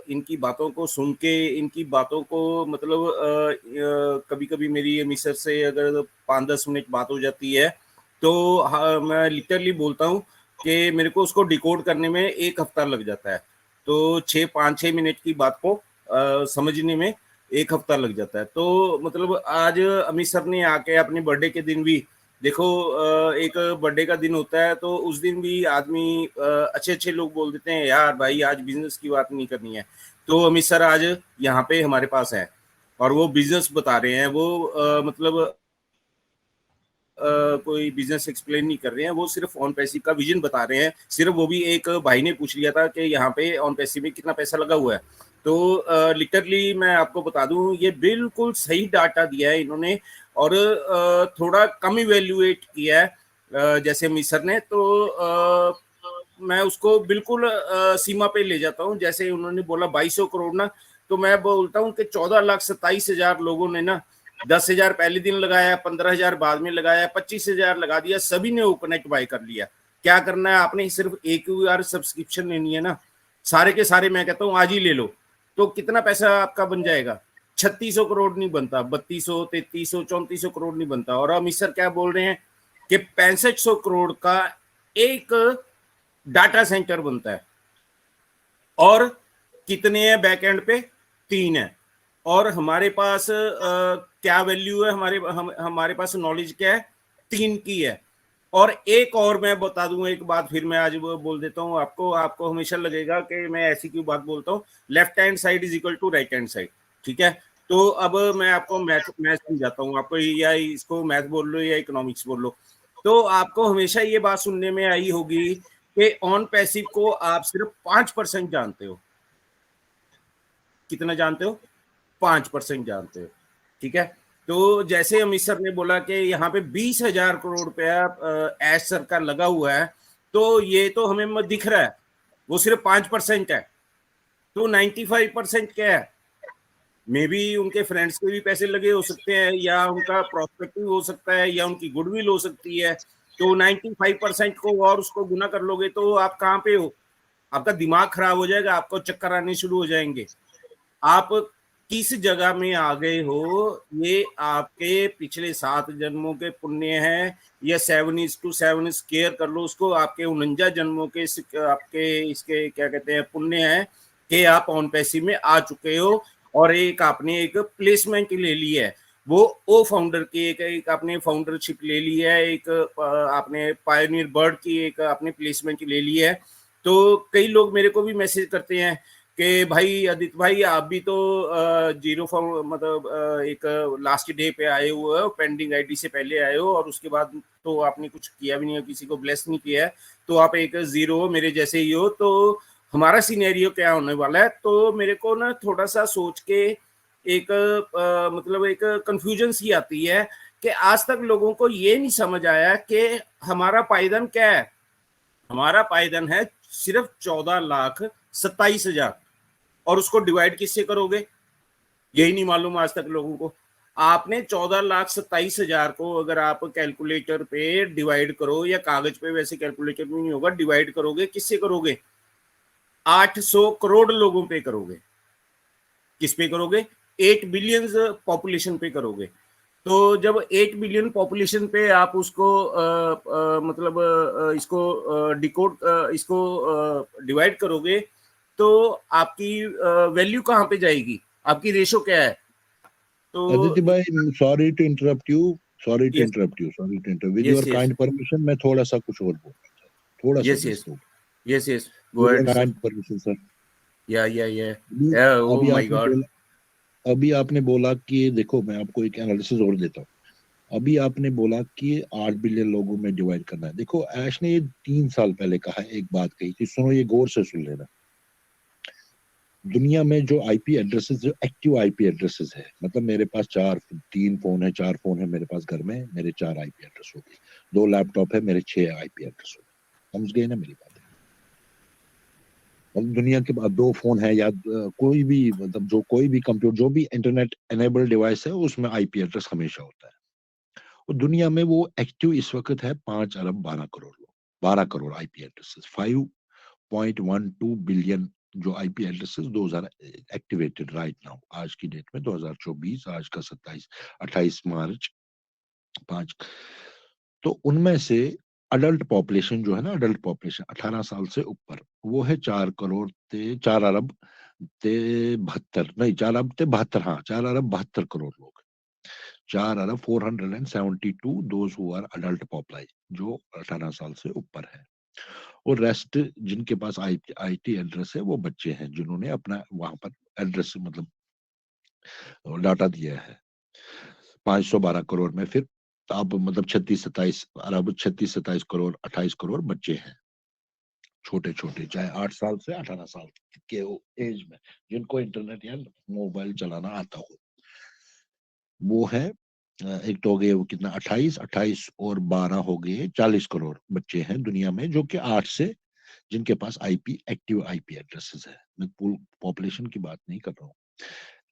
इनकी बातों को मतलब कभी कभी मेरी अमित सर से अगर 5-10 मिनट बात हो जाती है तो मैं लिटरली बोलता हूँ कि मेरे को उसको डिकोड करने में 1 हफ्ता लग जाता है। तो 5-6 मिनट की बात को समझने में 1 हफ्ता लग जाता है। तो मतलब आज अमित सर ने आके अपने बर्थडे के दिन भी देखो, एक बर्थडे का दिन होता है तो उस दिन भी आदमी अच्छे लोग बोल देते हैं यार भाई आज बिजनेस की बात नहीं करनी है। तो अमित सर आज यहाँ पे हमारे पास है और वो बिजनेस बता रहे हैं। वो मतलब कोई बिजनेस एक्सप्लेन नहीं कर रहे हैं, वो सिर्फ ऑन पैसिव का विजन बता रहे हैं। सिर्फ वो भी एक भाई ने पूछ लिया था कि यहाँ पे ऑन पैसिव में कितना पैसा लगा हुआ है। तो लिटरली मैं आपको बता दूं, ये बिल्कुल सही डाटा दिया है इन्होंने और थोड़ा कम इवेल्युएट किया है जैसे अमित सर ने। तो मैं उसको बिल्कुल सीमा पे ले जाता हूँ। जैसे उन्होंने बोला 2200 करोड़ ना, तो मैं बोलता हूँ कि 14,27,000 लोगों ने ना 10,000 पहले दिन लगाया, 15,000 बाद में लगाया, 25,000 लगा दिया, सभी ने वो कनेक्ट बाय कर लिया। क्या करना है आपने, सिर्फ एक बार सब्सक्रिप्शन लेनी है ना, सारे के सारे मैं कहता हूँ आज ही ले लो। तो कितना पैसा आपका बन जाएगा? 3600 करोड़ नहीं बनता, 3200, 3300, 3400 करोड़ नहीं बनता। और अमित सर क्या बोल रहे हैं कि 6500 करोड़ का एक डाटा सेंटर बनता है। और कितने हैं बैक एंड पे? 3 है। और हमारे पास क्या वैल्यू है, हमारे पास नॉलेज क्या है? 3 की है। और एक और मैं बता दूं एक बात, फिर मैं आज वो बोल देता हूँ आपको। आपको हमेशा लगेगा कि मैं ऐसी क्यों बात बोलता हूँ। Left hand side is equal to right hand side, ठीक है। तो अब मैं आपको मैथ समझाता हूँ आपको, या इसको मैथ बोल लो या इकोनॉमिक्स बोल लो। तो आपको हमेशा ये बात सुनने में आई होगी कि ऑन पैसिव को आप सिर्फ 5% जानते हो। कितना जानते हो? 5% जानते हो, ठीक है। तो जैसे अमित सर ने बोला कि यहाँ पे 20,000 करोड़ रुपया एस सरकार लगा हुआ है, तो ये तो हमें दिख रहा है, वो सिर्फ 5% है। तो 95% क्या है? मे बी उनके फ्रेंड्स के भी पैसे लगे हो सकते हैं, या उनका प्रोस्पेक्टिव हो सकता है, या उनकी गुडविल हो सकती है। तो 95% को और उसको गुना कर लोगे तो आप कहाँ पे हो? आपका दिमाग खराब हो जाएगा, आपको चक्कर आने शुरू हो जाएंगे। आप किस जगह में आ गए हो, ये आपके पिछले 7 जन्मों के पुण्य हैं, या 7:7 स्केयर कर लो उसको, आपके 49 जन्मों के आपके इसके क्या कहते हैं पुण्य हैं कि आप ऑन पैसिव में आ चुके हो। और एक आपने एक प्लेसमेंट ले ली है, वो ओ फाउंडर की एक आपने फाउंडरशिप ले ली है, एक आपने पायोनियर बर्ड की एक आपने प्लेसमेंट ले ली है। तो कई लोग मेरे को भी मैसेज करते हैं कि भाई आदित्य भाई, आप भी तो जीरो फॉर्म मतलब एक लास्ट डे पे आए हुए हो, पेंडिंग आईडी से पहले आए हो, और उसके बाद तो आपने कुछ किया भी नहीं है, किसी को ब्लेस नहीं किया है, तो आप एक जीरो हो, मेरे जैसे ही हो। तो हमारा सिनेरियो क्या होने वाला है? तो मेरे को ना थोड़ा सा सोच के एक मतलब एक कंफ्यूजन सी आती है कि आज तक लोगों को ये नहीं समझ आया कि हमारा पायदान क्या है। हमारा पायदान है सिर्फ 14,27,000, और उसको डिवाइड किससे करोगे, यही नहीं मालूम आज तक लोगों को। आपने 14,27,000 को अगर आप कैलकुलेटर पे डिवाइड करो, या कागज पे, वैसे कैलकुलेटर में नहीं होगा, डिवाइड करोगे किससे करोगे? 800 करोड़ लोगों पे करोगे। किस पे करोगे? 8 बिलियन पॉपुलेशन पे करोगे। तो जब 8 बिलियन पॉपुलेशन पे आप उसको मतलब इसको डिकोड इसको डिवाइड करोगे, तो आपकी वैल्यू कहाँ पे जाएगी? आपकी रेशो क्या है? तो आदित्य भाई, sorry to interrupt you yes with yes your yes kind permission, मैं थोड़ा सा कुछ और बोलना चाहता हूँ, थोड़ा सा yes yes just yes yes go with ahead your sir. Kind permission sir. या अभी ओह अभी माय आपने गॉड। बोला अभी आपने बोला कि देखो, मैं आपको एक एनालिसिस और देता हूँ। अभी आपने बोला कि 8 बिलियन लोगों में डिवाइड करना है। देखो, ऐश ने ये 3 साल पहले कहा, एक बात कही थी, सुनो, ये गौर से सुन लेना। दुनिया में जो आईपी एड्रेसेस, जो एक्टिव आईपी एड्रेसेस है, मतलब मेरे पास 4 फोन है मेरे पास घर में, मेरे 4 आईपी एड्रेस हो गए, 2 लैपटॉप है, मेरे 6 आईपी एड्रेस हो गए। समझ गए ना मेरी बात? मतलब दुनिया के बाद 2 फोन है, या कोई भी, मतलब जो कोई भी कंप्यूटर, जो भी इंटरनेट एनेबल डिवाइस है, उसमें आईपी एड्रेस हमेशा होता है। और दुनिया में वो एक्टिव इस वक्त है 5 अरब 12 करोड़ लोग, 12 करोड़ आईपी एड्रेसेस, 5.12 बिलियन जो IP addresses 2000 activated right now, आज की डेट में 2024, आज का 28 मार्च 5। तो उनमें से अडल्ट पॉपुलेशन जो है ना, अडल्ट पॉपुलेशन 18 साल से ऊपर, वो है 4 करोड़ ते 4 अरब ते 72, नहीं 4 अरब ते 72, हाँ 4 अरब 72 करोड़ लोग, 4 अरब 472 those who are adult population, जो 18 साल से ऊपर है। और रेस्ट जिनके पास आईटी एड्रेस है, वो बच्चे हैं जिन्होंने अपना वहां पर एड्रेस मतलब डाटा दिया है। 512 करोड़ में फिर अब मतलब 36-27 करोड़, 28 करोड़ बच्चे हैं, छोटे छोटे, चाहे 8 साल से 18 साल के एज में, जिनको इंटरनेट या मोबाइल चलाना आता हो। वो है एक तो हो गए, वो कितना, 28 और 12 हो गए 40 करोड़ बच्चे हैं दुनिया में, जो कि 8 से, जिनके पास एक्टिव आईपी एड्रेसेस है। मैं पूल पॉपुलेशन की बात नहीं कर रहा हूँ।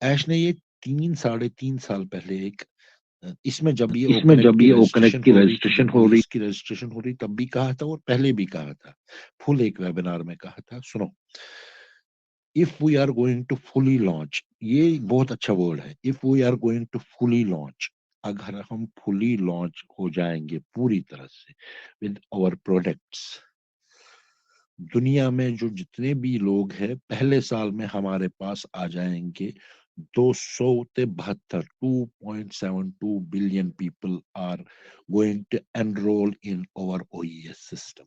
ऐश ने ये 3-3.5 साल पहले एक इसमें जब ये ओकनेट की रजिस्ट्रेशन हो रही थी, इसकी रजिस्ट्रेशन हो रही, तब भी कहा था और पहले भी कहा था, फुल एक वेबिनार में कहा था। सुनो, if we are going to fully launch, ये बहुत अच्छा वर्ड है, if we are going to fully launch, अगर हम फुली लॉन्च हो जाएंगे पूरी तरह से विद आवर प्रोडक्ट्स, दुनिया में जो जितने भी लोग हैं, पहले साल में हमारे पास आ जाएंगे 272 2.72 billion people are going to enroll in our OES system.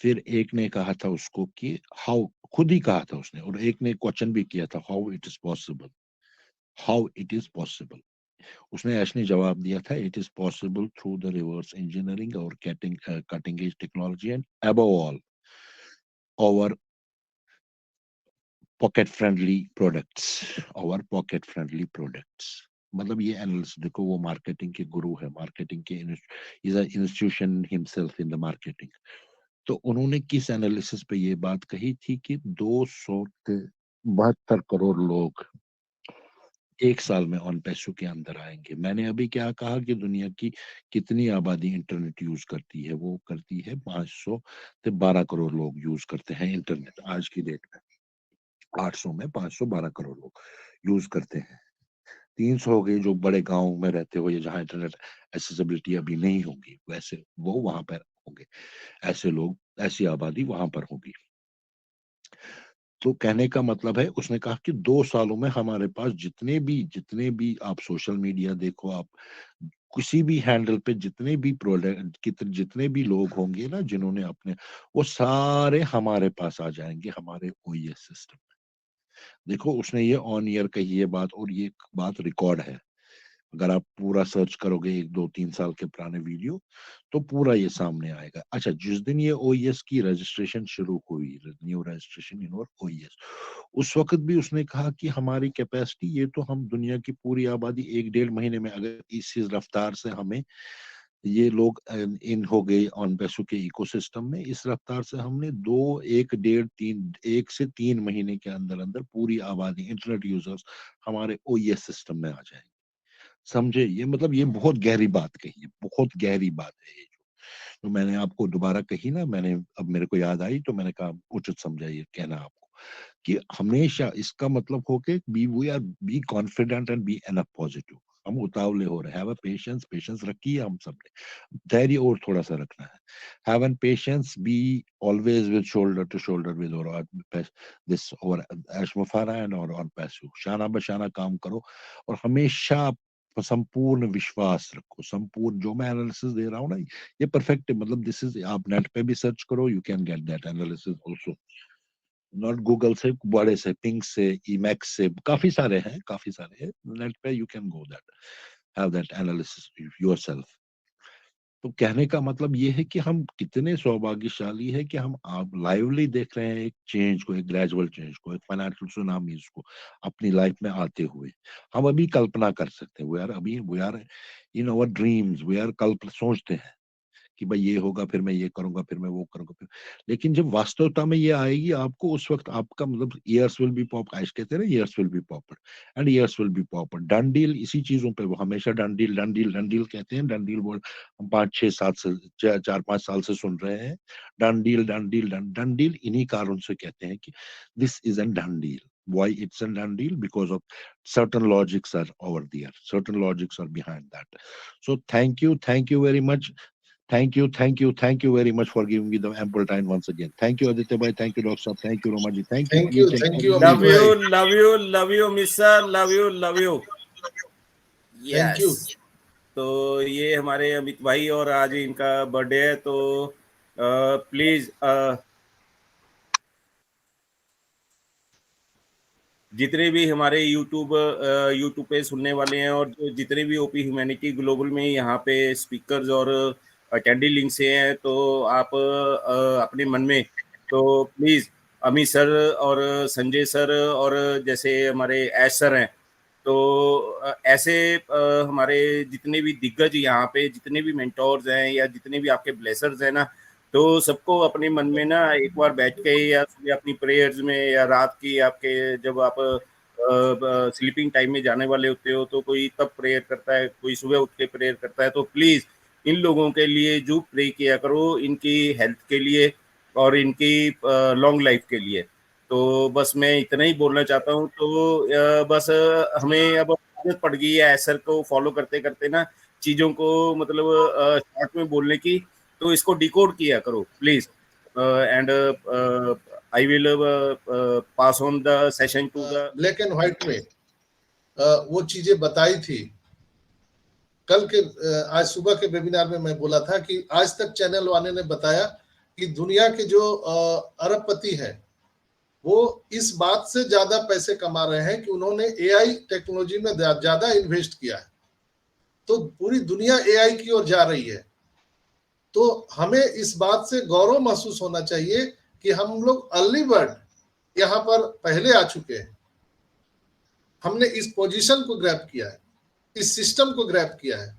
फिर एक ने कहा था उसको कि हाउ, खुद ही कहा था उसने, और एक ने क्वेश्चन भी किया था हाउ इट इज पॉसिबल. उसने एक्चुअली जवाब दिया था it is possible through the reverse engineering और cutting edge technology and above all our pocket friendly products. मतलब ये एनालिस्ट देखो, वो मार्केटिंग के गुरु है, मार्केटिंग के is a institution himself in the marketing. तो उन्होंने किस एनालिसिस पे ये बात कही थी कि 272 करोड़ लोग एक साल में ऑन पैसों के अंदर आएंगे. मैंने अभी क्या कहा कि दुनिया की कितनी आबादी इंटरनेट यूज करती है, वो करती है 512 करोड़ लोग यूज करते हैं इंटरनेट आज की डेट में. 800 में 512 करोड़ लोग यूज करते हैं. 300 हो गए जो बड़े गांव में रहते हो या जहां इंटरनेट एक्सेसिबिलिटी अभी नहीं होगी, वैसे वो वहां पर होंगे. ऐसे लोग, ऐसी आबादी वहां पर होगी. तो कहने का मतलब है, उसने कहा कि 2 सालों में हमारे पास जितने भी आप सोशल मीडिया देखो, आप किसी भी हैंडल पे जितने भी प्रोडक्ट, जितने भी लोग होंगे ना जिन्होंने अपने, वो सारे हमारे पास आ जाएंगे हमारे ओईएस सिस्टम में. देखो उसने ये ऑन ईयर कही ये बात, और ये बात रिकॉर्ड है. अगर आप पूरा सर्च करोगे 1-2-3 साल के पुराने वीडियो, तो पूरा ये सामने आएगा. अच्छा, जिस दिन ये ओईएस की रजिस्ट्रेशन शुरू हुई, न्यू रजिस्ट्रेशन इन ओईएस, उस वक्त भी उसने कहा कि हमारी कैपेसिटी, ये तो हम दुनिया की पूरी आबादी 1-1.5 महीने में, अगर इस रफ्तार से हमें ये लोग इन हो गए ऑन पैसों के इकोसिस्टम में, इस रफ्तार से हमने 1 से 3 महीने के अंदर अंदर पूरी आबादी, इंटरनेट यूजर्स हमारे ओईएस सिस्टम में आ जाएंगे. समझे? ये मतलब ये बहुत गहरी बात कही है, बहुत गहरी बात है ये. तो मैंने आपको दोबारा कही ना, मैंने अब मेरे को याद आई तो मैंने कहा उचित समझा ये कहना आपको, कि हमेशा इसका मतलब हो के be confident and be enough positive. हम उतावले हो रहे हैं. हैव अ पेशेंस रखी है हम सबने, धैर्य और थोड़ा सा रखना है. Have an patience, be always with shoulder to shoulder with और दिस और एशमुफारा एंड और पैसू, शाना बशाना काम करो, और हमेशा संपूर्ण विश्वास रखो. संपूर्ण, जो मैं एनालिसिस दे रहा हूँ ना, ये परफेक्ट है. मतलब दिस इज, आप नेट पे भी सर्च करो, you can get that analysis also. Not Google से, बड़े से, पिंक से, ईमैक्स से, काफी सारे हैं नेट पे, you can go that, have that analysis yourself. तो कहने का मतलब ये है कि हम कितने सौभाग्यशाली है कि हम आप लाइवली देख रहे हैं एक चेंज को, एक ग्रेजुअल चेंज को, एक फाइनेंशियल सुनामीज को अपनी लाइफ में आते हुए. हम अभी कल्पना कर सकते हैं, we are in our dreams, we are सोचते हैं कि भाई ये होगा, फिर मैं ये करूंगा, फिर मैं वो करूंगा, फिर. लेकिन जब वास्तवता में ये आएगी आपको, उस वक्त आपका मतलब ईयर्स विल बी पॉप, आज कहते हैं ना, years will be popper and years will be popper. Done deal, इसी चीजों पे वो हमेशा डन डील कहते हैं. डन डील बोल हम 5-6-7 से 4-5 साल से सुन रहे हैं. डन डील इन्हीं कारण से कहते हैं कि this is an done deal. Why it's a done deal? Because of certain logics are over there. Certain logics are behind that. So thank you very much. Thank you very much for giving me the ample time once again. Thank you, Aditya bhai. Thank you, Dr. Saab. Thank you, Roma ji. Thank you, each and thank every you, one Amit of you. bhai. love you, Miss Sir, love you. Thank you. तो ये हमारे अमित भाई, और आज इनका बर्थडे है, तो प्लीज जितने भी हमारे यूट्यूब पे सुनने वाले हैं, और जितने भी ओपी ह्यूमैनिटी ग्लोबल में यहाँ पे स्पीकर्स और अटेंडिंग लिंक से हैं, तो आप अपने मन में, तो प्लीज अमित सर और संजय सर और जैसे हमारे ऐश सर हैं, तो ऐसे हमारे जितने भी दिग्गज यहाँ पे, जितने भी मेंटोर्स हैं या जितने भी आपके ब्लेसर्स हैं ना, तो सबको अपने मन में ना एक बार बैठ के, या अपनी प्रेयर्स में, या रात की आपके जब आप स्लीपिंग टाइम में जाने वाले होते हो, तो कोई तब प्रेयर करता है, कोई सुबह उठ के प्रेयर करता है, तो प्लीज इन लोगों के लिए जो प्रे किया करो, इनकी हेल्थ के लिए और इनकी लॉन्ग लाइफ के लिए. तो बस मैं इतना ही बोलना चाहता हूँ. तो बस हमें अब आदत पड़ गई है सर को फॉलो करते करते ना, चीजों को मतलब शॉर्ट में बोलने की, तो इसको डिकोड किया करो please. And I will pass on the session to the black and white में वो चीजें बताई थी। कल के आज सुबह के वेबिनार में मैं बोला था कि आज तक चैनल वाले ने बताया कि दुनिया के जो अरबपति हैं वो इस बात से ज्यादा पैसे कमा रहे हैं कि उन्होंने एआई टेक्नोलॉजी में ज्यादा इन्वेस्ट किया है। तो पूरी दुनिया एआई की ओर जा रही है। तो हमें इस बात से गौरव महसूस होना चाहिए कि हम लोग अर्ली बर्ड यहाँ पर पहले आ चुके हैं। हमने इस पोजीशन को ग्रैब किया है, इस सिस्टम को ग्रैब किया है।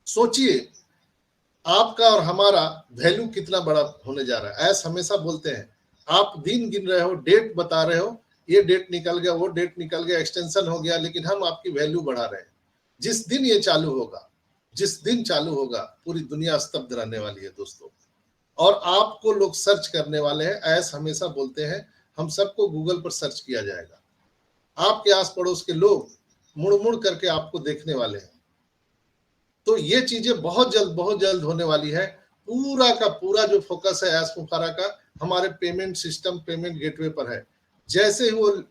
सोचिए आपका और हमारा वैल्यू कितना बड़ा होने जा रहा है। ऐसा हमेशा बोलते हैं, आप दिन गिन रहे हो, डेट बता रहे हो, ये डेट निकल गया, वो डेट निकल गया, एक्सटेंशन हो गया, लेकिन हम आपकी वैल्यू बढ़ा रहे हैं। जिस दिन ये चालू होगा, जिस दिन चालू होगा, पूरी दुनिया स्तब्ध रहने वाली है दोस्तों। और आपको लोग सर्च करने वाले हैं। ऐसा हमेशा बोलते हैं, हम सबको गूगल पर सर्च किया जाएगा। आपके आस पड़ोस के लोग मुड़ मुड़ करके आपको देखने वाले हैं। तो ये चीजें बहुत जल्द होने वाली है। पूरा का पूरा जो फोकस है एस मुफारा का हमारे पेमेंट सिस्टम, पेमेंट गेटवे पर है। जैसे ही वो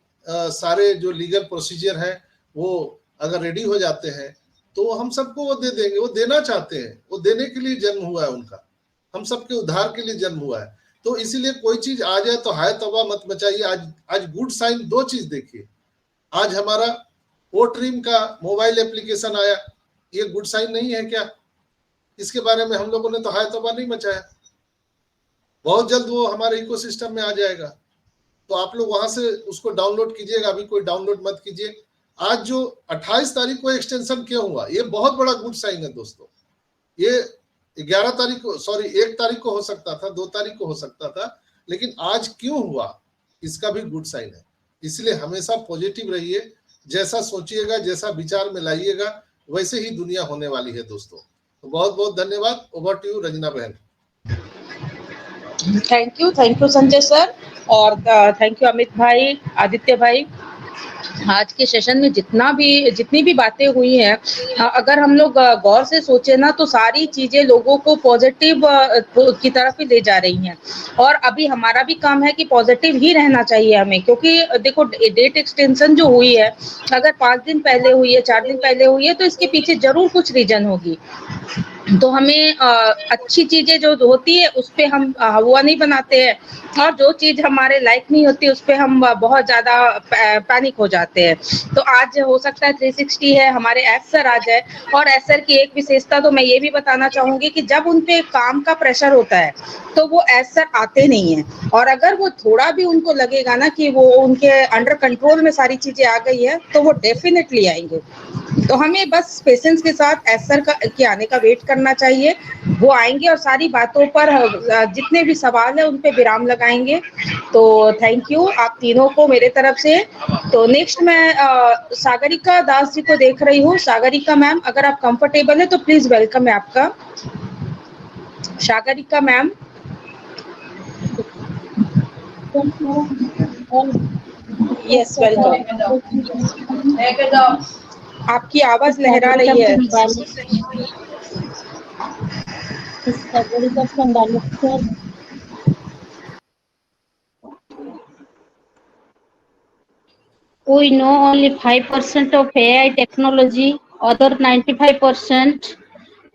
सारे जो लीगल प्रोसीजर है वो अगर रेडी हो जाते हैं तो हम सबको वो दे देंगे। वो देना चाहते हैं, वो देने के लिए जन्म हुआ है उनका, हम सबके उद्धार के लिए जन्म हुआ है। तो इसीलिए कोई चीज आ जाए तो हाय तौबा मत मचाइए। आज गुड साइन दो चीज देखिए। आज हमारा ओट्रीम का मोबाइल एप्लीकेशन आया, ये गुड साइन नहीं है क्या? इसके बारे में हम लोगों ने तो हाय तौबा नहीं मचाया। बहुत जल्द वो हमारे इकोसिस्टम में आ जाएगा। तो आप लोग वहां से उसको डाउनलोड कीजिएगा। अभी कोई डाउनलोड मत कीजिए। आज जो 28 तारीख को एक्सटेंशन क्यों हुआ, ये बहुत बड़ा गुड साइन है दोस्तों। ये 11 तारीख को, सॉरी 1 तारीख को हो सकता था, 2 तारीख को हो सकता था, लेकिन आज क्यों हुआ इसका भी गुड साइन है। इसलिए हमेशा पॉजिटिव रहिए। जैसा सोचिएगा, जैसा विचार में लाइएगा, वैसे ही दुनिया होने वाली है दोस्तों। तो बहुत बहुत धन्यवाद। ओवर टू यू रंजना बहन। थैंक यू संजय सर, और थैंक यू अमित भाई, आदित्य भाई। आज के सेशन में जितनी भी बातें हुई हैं, अगर हम लोग गौर से सोचे ना तो सारी चीजें लोगों को पॉजिटिव की तरफ ही ले जा रही हैं। और अभी हमारा भी काम है कि पॉजिटिव ही रहना चाहिए हमें, क्योंकि देखो डेट एक्सटेंशन जो हुई है, अगर 5 दिन पहले हुई है, 4 दिन पहले हुई है, तो इसके पीछे जरूर कुछ रीजन होगी। तो हमें अच्छी चीजें जो होती है उस पे हम हुआ नहीं बनाते हैं, और जो चीज हमारे लाइक नहीं होती उस पे हम बहुत ज्यादा पैनिक हो जाते हैं। तो आज हो सकता है 360 है, हमारे एस सर आ जाए। और एस सर की एक विशेषता तो मैं ये भी बताना चाहूंगी कि जब उन पे काम का प्रेशर होता है तो वो एस सर आते नहीं है। और अगर वो थोड़ा भी उनको लगेगा ना कि वो उनके अंडर कंट्रोल में सारी चीजें आ गई है तो वो डेफिनेटली आएंगे। तो हमें बस पेशेंस के साथ एस सर के आने का वेट करना चाहिए। वो आएंगे और सारी बातों पर जितने भी सवाल है उन पे विराम लगाएंगे। तो थैंक यू आप तीनों को मेरे तरफ से। तो नेक्स्ट मैं सागरिका दास जी को देख रही हूँ। सागरिका मैम, अगर आप कंफर्टेबल है तो प्लीज वेलकम है आपका। सागरिका मैम। Yes welcome. आपकी आवाज लहरा रही है। We know only 5% of AI technology, other 95%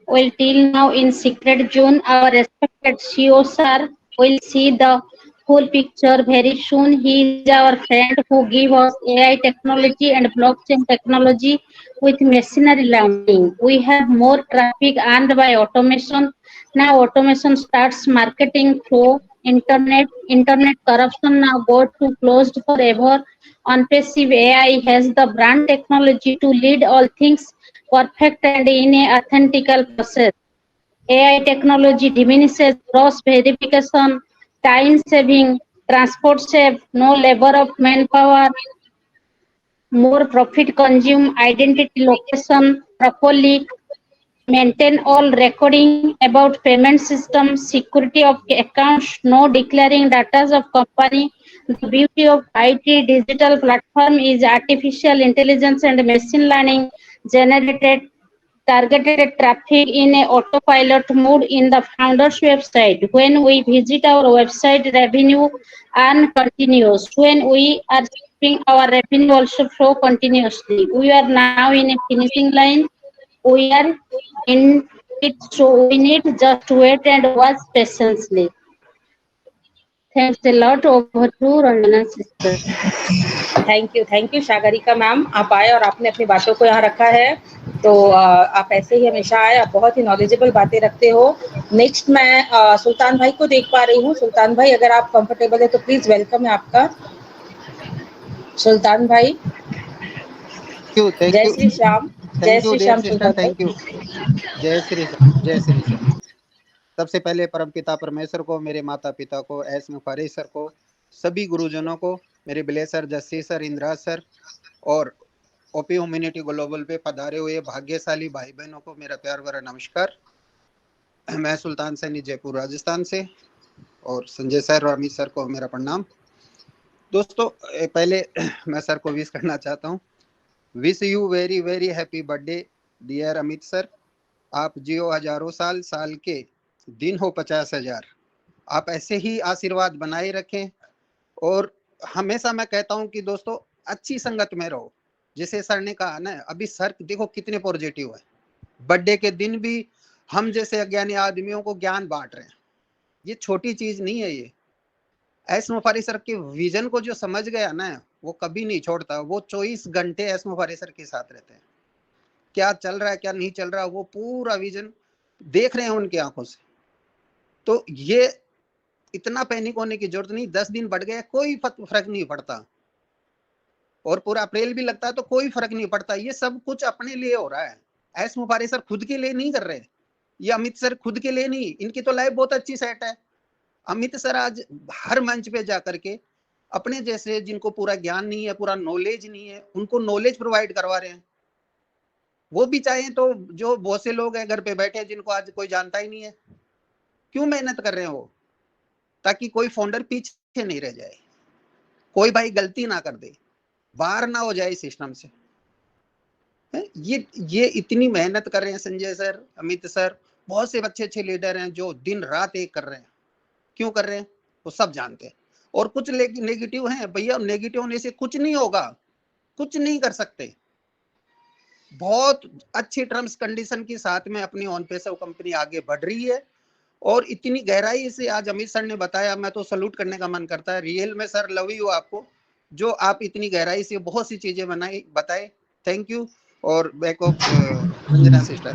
will till now in secret zone. Our respected CEO sir will see the whole picture very soon. He is our friend who give us AI technology and blockchain technology with machinery learning. We have more traffic earned by automation. Now automation starts marketing through internet corruption now go to closed forever. On-passive AI has the brand technology to lead all things perfect and in a authentical process. AI technology diminishes cross verification, time saving, transport save, no labor of manpower, more profit consume, identity location properly, maintain all recording about payment system, security of accounts, no declaring data of company. The beauty of IT digital platform is artificial intelligence and machine learning generated targeted traffic in a autopilot mode in the founder's website. When we visit our website, revenue and continues. When we are shipping, our revenue also flow continuously. We are now in a finishing line. We are in it, so we need just wait and watch patiently. Thanks a lot. Over to Ranjana sister. Thank you Sagarika ma'am, आप आए और आपने अपनी बातों को यहाँ रखा है, तो आप ऐसे ही हमेशा आए, आप बहुत ही नॉलेजेबल बातें रखते हो। नेक्स्ट मैं सुल्तान भाई को देख पा रही हूँ। सुल्तान भाई, अगर आप कंफर्टेबल है तो प्लीज वेलकम है आपका। सुल्तान भाई, जय श्री श्याम। जय श्री श्याम सुल्तान भाई। Thank you. जय श्री श्याम। सबसे पहले परमपिता परमेश्वर को, मेरे माता पिता को, एस मुफारी सर को, सभी गुरुजनों को, मेरे बिले सर, जस्सी सर, इंद्राज सर और ओपी ह्यूमैनिटी ग्लोबल पे पधारे हुए भाग्यशाली भाई बहनों को मेरा प्यार भरा नमस्कार। मैं सुल्तान सैनी, जयपुर राजस्थान से, और संजय सर और अमित सर को मेरा प्रणाम। दोस्तों, पहले मैं सर को विश करना चाहता हूँ। Wish you very very happy birthday dear Amit sir. आप जियो हजारों साल, साल के दिन हो 50,000। आप ऐसे ही आशीर्वाद बनाए रखें, और हमेशा मैं कहता हूं कि दोस्तों अच्छी संगत में रहो। जैसे सर ने कहा ना, अभी सर देखो कितने पॉजिटिव है। बर्थडे के दिन भी हम जैसे अज्ञानी आदमियों को ज्ञान बांट रहे हैं। ये छोटी चीज नहीं है। ये एस मुफारी सर के विजन को जो समझ गया ना, वो कभी नहीं छोड़ता। वो 24 घंटे एस मुफारी सर के साथ रहते हैं। क्या चल रहा है, क्या नहीं चल रहा, वो पूरा विजन देख रहे हैं उनकी आंखों से। तो ये इतना पैनिक होने की जरूरत नहीं। 10 दिन बढ़ गए, कोई फर्क नहीं पड़ता, और पूरा अप्रैल भी लगता है तो कोई फर्क नहीं पड़ता। ये सब कुछ अपने लिए हो रहा है। एस मुफारी सर खुद के लिए नहीं कर रहे, ये अमित सर खुद के लिए नहीं। इनकी तो लाइफ बहुत अच्छी सेट है। अमित सर आज हर मंच पे जाकर के अपने जैसे जिनको पूरा ज्ञान नहीं है, पूरा नॉलेज नहीं है, उनको नॉलेज प्रोवाइड करवा रहे हैं। वो भी चाहें तो जो बहुत से लोग हैं घर पे बैठे जिनको आज कोई जानता ही नहीं है, क्यों मेहनत कर रहे हैं वो, ताकि कोई फाउंडर पीछे नहीं रह जाए, कोई भाई गलती ना कर दे, बाहर ना हो जाए सिस्टम से। ये इतनी मेहनत कर रहे हैं संजय सर, अमित सर, बहुत से अच्छे अच्छे लीडर हैं जो दिन रात एक कर रहे हैं। क्यों कर रहे हैं वो सब जानते हैं। और कुछ नेगेटिव हैं भैया, नेगेटिव होने से कुछ नहीं होगा, कुछ नहीं कर सकते। बहुत अच्छी टर्म्स कंडीशन के साथ में अपनी ऑन पेस कंपनी आगे बढ़ रही है, और इतनी गहराई से आज अमित सर ने बताया, मैं तो सल्यूट करने का मन करता है। रियल में सर लव यू आपको, जो आप इतनी गहराई से बहुत सी चीजें बताए। Thank you. और back off Ranjana sister.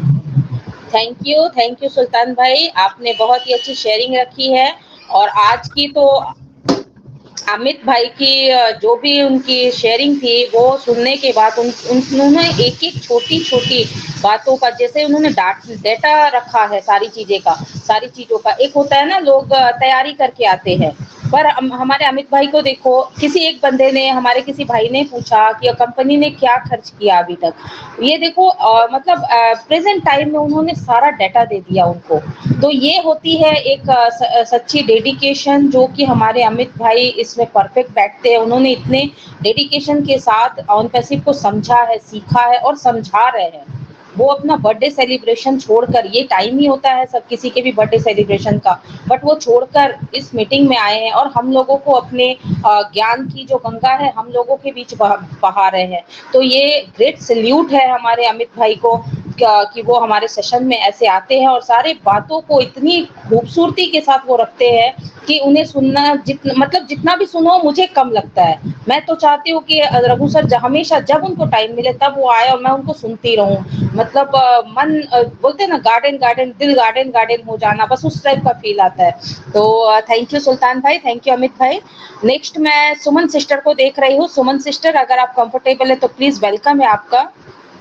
Thank you Sultan भाई, आपने बहुत ही अच्छी शेयरिंग रखी है। और आज की तो अमित भाई की जो भी उनकी शेयरिंग थी, वो सुनने के बाद उन्होंने एक एक छोटी छोटी बातों का, जैसे उन्होंने डेटा रखा है सारी चीजों का। एक होता है ना, लोग तैयारी करके आते हैं, पर हमारे अमित भाई को देखो, किसी एक बंदे ने, हमारे किसी भाई ने पूछा कि कंपनी ने क्या खर्च किया अभी तक, ये देखो मतलब प्रेजेंट टाइम में उन्होंने सारा डाटा दे दिया उनको। तो ये होती है एक सच्ची डेडिकेशन, जो कि हमारे अमित भाई इसमें परफेक्ट बैठते हैं। उन्होंने इतने डेडिकेशन के साथ ऑन पैसिव को समझा है, सीखा है और समझा रहे हैं। वो अपना बर्थडे सेलिब्रेशन छोड़कर, ये टाइम ही होता है सब किसी के भी बर्थडे सेलिब्रेशन का, बट वो छोड़कर इस मीटिंग में आए हैं और हम लोगों को अपने ज्ञान की जो गंगा है हम लोगों के बीच बहा रहे हैं। तो ये ग्रेट सैल्यूट है हमारे अमित भाई को कि वो हमारे सेशन में ऐसे आते हैं और सारे बातों को इतनी खूबसूरती के साथ वो रखते हैं कि उन्हें सुनना जितना भी सुनो मुझे कम लगता है। मैं तो चाहती हूँ कि रघु सर हमेशा जब उनको टाइम मिले तब वो आए और मैं उनको सुनती रहूं। मतलब मन बोलते हैं ना, गार्डन दिल गार्डन हो जाना, बस उस टाइप का फील आता है। तो थैंक यू सुल्तान भाई, थैंक यू अमित भाई। नेक्स्ट मैं सुमन सिस्टर को देख रही हूँ। सुमन सिस्टर, अगर आप कंफर्टेबल है तो प्लीज वेलकम है आपका,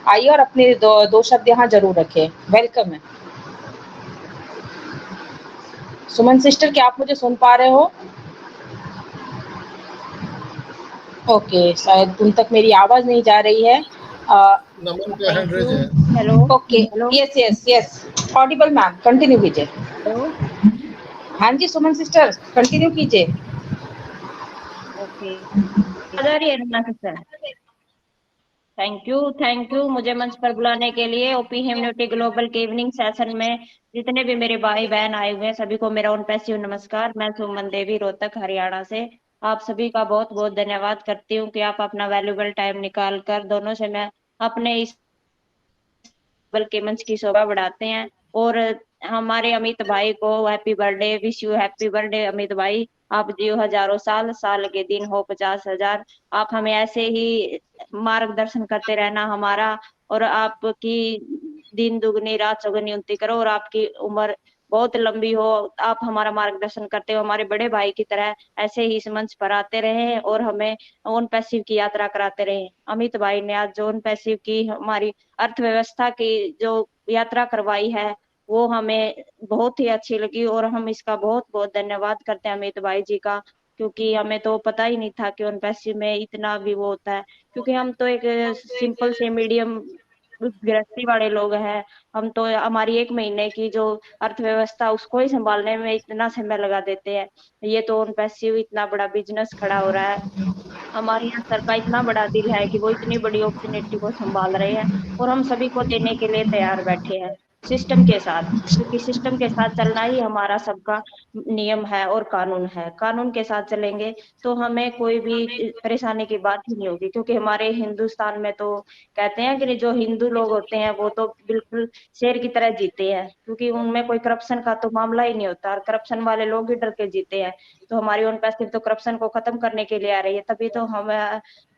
आइए और अपने दो शब्द यहाँ जरूर रखें। वेलकम है सुमन सिस्टर, क्या आप मुझे सुन पा रहे हो? ओके, शायद तुम तक मेरी आवाज नहीं जा रही है। नमन का हैंड रेज है। Hello. Okay, yes Audible ma'am, continue कीजिए। हेलो। हाँ जी सुमन सिस्टर, कंटिन्यू कीजिए। ओके, आ रही है रंजना सिस्टर? थैंक यू मुझे मंच पर बुलाने के लिए। ओपी ह्यूमैनिटी ग्लोबल के इवनिंग सेशन में जितने भी मेरे भाई बहन आए हुए हैं सभी को मेरा ओन पैसिव नमस्कार। मैं सुमन देवी रोहतक हरियाणा से आप सभी का बहुत बहुत धन्यवाद करती हूँ कि आप अपना वैल्यूबल टाइम निकाल कर दोनों से मैं अपने इस के मंच की शोभा बढ़ाते हैं। और हमारे अमित भाई को happy birthday, wish you happy birthday Amit भाई। आप जियो हजारों साल, साल के दिन हो 50,000। आप हमें ऐसे ही मार्गदर्शन करते रहना हमारा, और आपकी दिन दुगनी रात चौगुनी उन्नति करो और आपकी उम्र बहुत लंबी हो। आप हमारा मार्गदर्शन करते हो हमारे बड़े भाई की तरह ऐसे ही इस मंच पर आते रहे और हमें ओन पैसिव की यात्रा कराते रहे। अमित भाई ने आज जो ओन पैसिव की हमारी अर्थव्यवस्था की जो यात्रा करवाई है वो हमें बहुत ही अच्छी लगी और हम इसका बहुत बहुत धन्यवाद करते हैं अमित भाई जी का, क्योंकि हमें तो पता ही नहीं था कि उन पैसे में इतना भी वो होता है। क्योंकि हम तो एक सिंपल से मीडियम गृहस्थी वाले लोग हैं। हम तो हमारी एक महीने की जो अर्थव्यवस्था उसको ही संभालने में इतना समय लगा देते हैं। ये तो उन पैसे इतना बड़ा बिजनेस खड़ा हो रहा है। हमारे यहाँ सर का इतना बड़ा दिल है कि वो इतनी बड़ी अपॉर्चुनिटी को संभाल रहे हैं और हम सभी को देने के लिए तैयार बैठे हैं सिस्टम के साथ, क्योंकि सिस्टम के साथ चलना ही हमारा सबका नियम है और कानून है। कानून के साथ चलेंगे तो हमें कोई भी परेशानी की बात ही नहीं होगी, क्योंकि हमारे हिंदुस्तान में तो कहते हैं कि जो हिंदू लोग होते हैं वो तो बिल्कुल शेर की तरह जीते हैं, क्योंकि उनमें कोई करप्शन का तो मामला ही नहीं होता और करप्शन वाले लोग ही डर के जीते हैं। तो हमारी ओन पैसिव तो करप्शन को खत्म करने के लिए आ रही है, तभी तो हम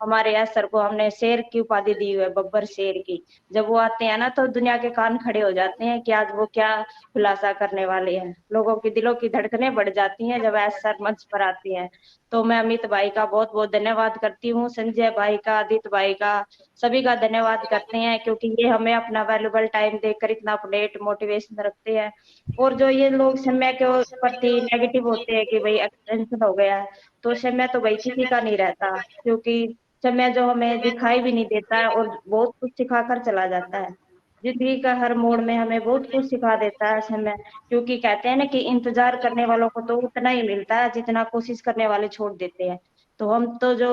हमारे यस सर को हमने शेर की उपाधि दी हुई है, बब्बर शेर की। जब वो आते हैं ना तो दुनिया के कान खड़े हो जाते हैं कि आज वो क्या खुलासा करने वाले हैं। लोगों की दिलों की धड़कनें बढ़ जाती हैं जब एस सर मंच पर आती हैं। तो मैं अमित भाई का बहुत बहुत धन्यवाद करती हूँ, संजय भाई का, आदित्य भाई का, सभी का धन्यवाद करते हैं, क्योंकि ये हमें अपना वैल्यूबल टाइम देकर इतना अपडेट मोटिवेशन रखते हैं। और जो ये लोग समय के प्रति नेगेटिव होते हैं कि भाई एक्सटेंशन हो गया है, तो समय तो भाई किसी का नहीं रहता, क्योंकि समय जो हमें दिखाई भी नहीं देता है और बहुत कुछ सिखा कर चला जाता है। जिंदगी का हर मोड़ में हमें बहुत कुछ सिखा देता है समय, क्योंकि कहते हैं ना कि इंतजार करने वालों को तो उतना ही मिलता है जितना कोशिश करने वाले छोड़ देते हैं। तो हम तो जो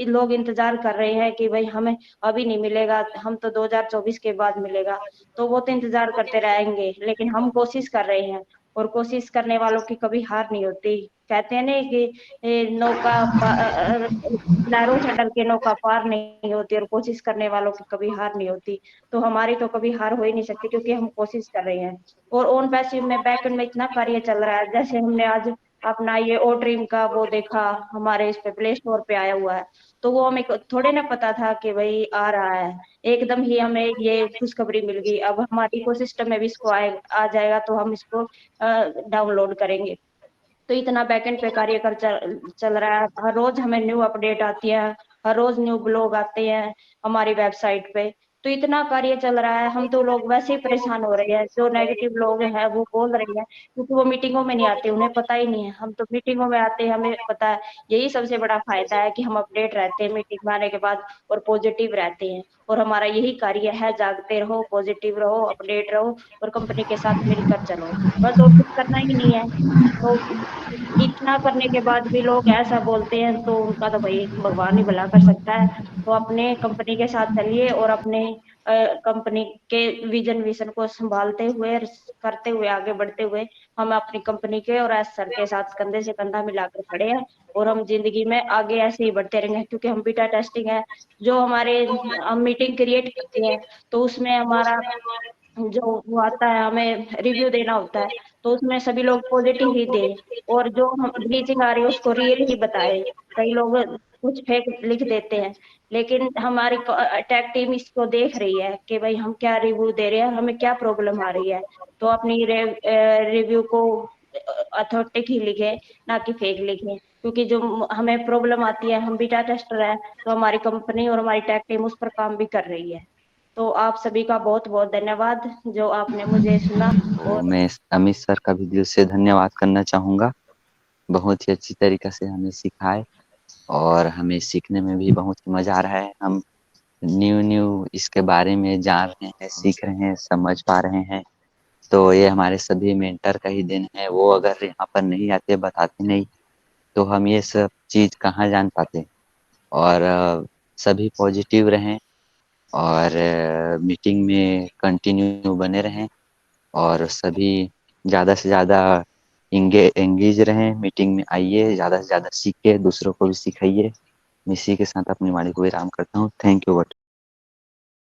लोग इंतजार कर रहे हैं कि भाई हमें अभी नहीं मिलेगा, हम तो 2024 के बाद मिलेगा, तो वो तो इंतजार करते रहेंगे, लेकिन हम कोशिश कर रहे हैं और कोशिश करने वालों की कभी हार नहीं होती। कहते हैं ना कि नौका लहरों से डर के नौका पार नहीं होती और कोशिश करने वालों की कभी हार नहीं होती। तो हमारी तो कभी हार हो ही नहीं सकती, क्योंकि हम कोशिश कर रहे हैं। और ओन पैसिव में बैकएंड में इतना कार्य चल रहा है, जैसे हमने आज अपना ये ओ ड्रीम का वो देखा, हमारे इस पे प्ले स्टोर पे आया हुआ है, तो वो हमें थोड़े ना पता था कि भाई आ रहा है। एकदम ही हमें ये खुशखबरी मिल गई। अब हमारे इकोसिस्टम में भी इसको आ जाएगा तो हम इसको डाउनलोड करेंगे। तो इतना बैकएंड पे कार्य कर चल रहा है। हर रोज हमें न्यू अपडेट आती है, हर रोज न्यू ब्लॉग आते हैं हमारी वेबसाइट पे। तो इतना कार्य चल रहा है, हम तो लोग वैसे ही परेशान हो रहे हैं। जो नेगेटिव लोग हैं वो बोल रहे हैं, क्योंकि वो मीटिंगों में नहीं आते, उन्हें पता ही नहीं है। हम तो मीटिंगों में आते हैं, हमें पता है। यही सबसे बड़ा फायदा है कि हम अपडेट रहते हैं मीटिंग में आने के बाद और पॉजिटिव रहते हैं। और हमारा यही कार्य है, जागते रहो, पॉजिटिव रहो, अपडेट रहो और कंपनी के साथ मिलकर चलो, बस और कुछ करना ही नहीं है। तो इतना करने के बाद भी लोग ऐसा बोलते हैं तो उनका तो भाई भगवान ही भला कर सकता है। तो अपने कंपनी के साथ चलिए और अपने कंपनी के विजन विशन को संभालते हुए करते हुए आगे बढ़ते हुए हम अपनी कंपनी के और एस सर के साथ कंधे से कंधा मिलाकर खड़े हैं। और हम जिंदगी में आगे ऐसे ही बढ़ते रहेंगे, क्योंकि हम बीटा टेस्टिंग है। जो हमारे हम मीटिंग क्रिएट करते हैं तो उसमें हमारा जो वो आता है, हमें रिव्यू देना होता है, तो उसमें सभी लोग पॉजिटिव ही दें और जो हम ब्लीचिंग आ रही है उसको रियल ही बताए। कई लोग कुछ फेक लिख देते हैं, लेकिन हमारी टेक टीम इसको देख रही है कि भाई हम क्या रिव्यू दे रहे हैं, हमें क्या प्रॉब्लम आ रही है। तो अपनी रिव्यू को अथॉरिटिक ही लिखे, ना कि फेक लिखे, क्योंकि जो हमें प्रॉब्लम आती है, हम बीटा टेस्टर है, तो हमारी कंपनी और हमारी टेक टीम उस पर काम भी कर रही है। तो आप सभी का बहुत बहुत धन्यवाद जो आपने मुझे सुना। तो और मैं अमित सर का भी दिल से धन्यवाद करना चाहूँगा। बहुत ही अच्छी तरीके से हमें सिखाए और हमें सीखने में भी बहुत ही मज़ा आ रहा है। हम न्यू इसके बारे में जान रहे हैं, सीख रहे हैं, समझ पा रहे हैं। तो ये हमारे सभी मेंटर का ही दिन है। वो अगर यहाँ पर नहीं आते, बताते नहीं, तो हम ये सब चीज़ कहाँ जान पाते। और सभी पॉजिटिव रहें और मीटिंग में कंटिन्यू बने रहें और सभी ज़्यादा से ज़्यादा एंगेज रहें, मीटिंग में आइए, ज़्यादा से ज़्यादा सीखें, दूसरों को भी सिखाइए। इसी के साथ अपनी वाणी को विराम करता हूँ। Thank you.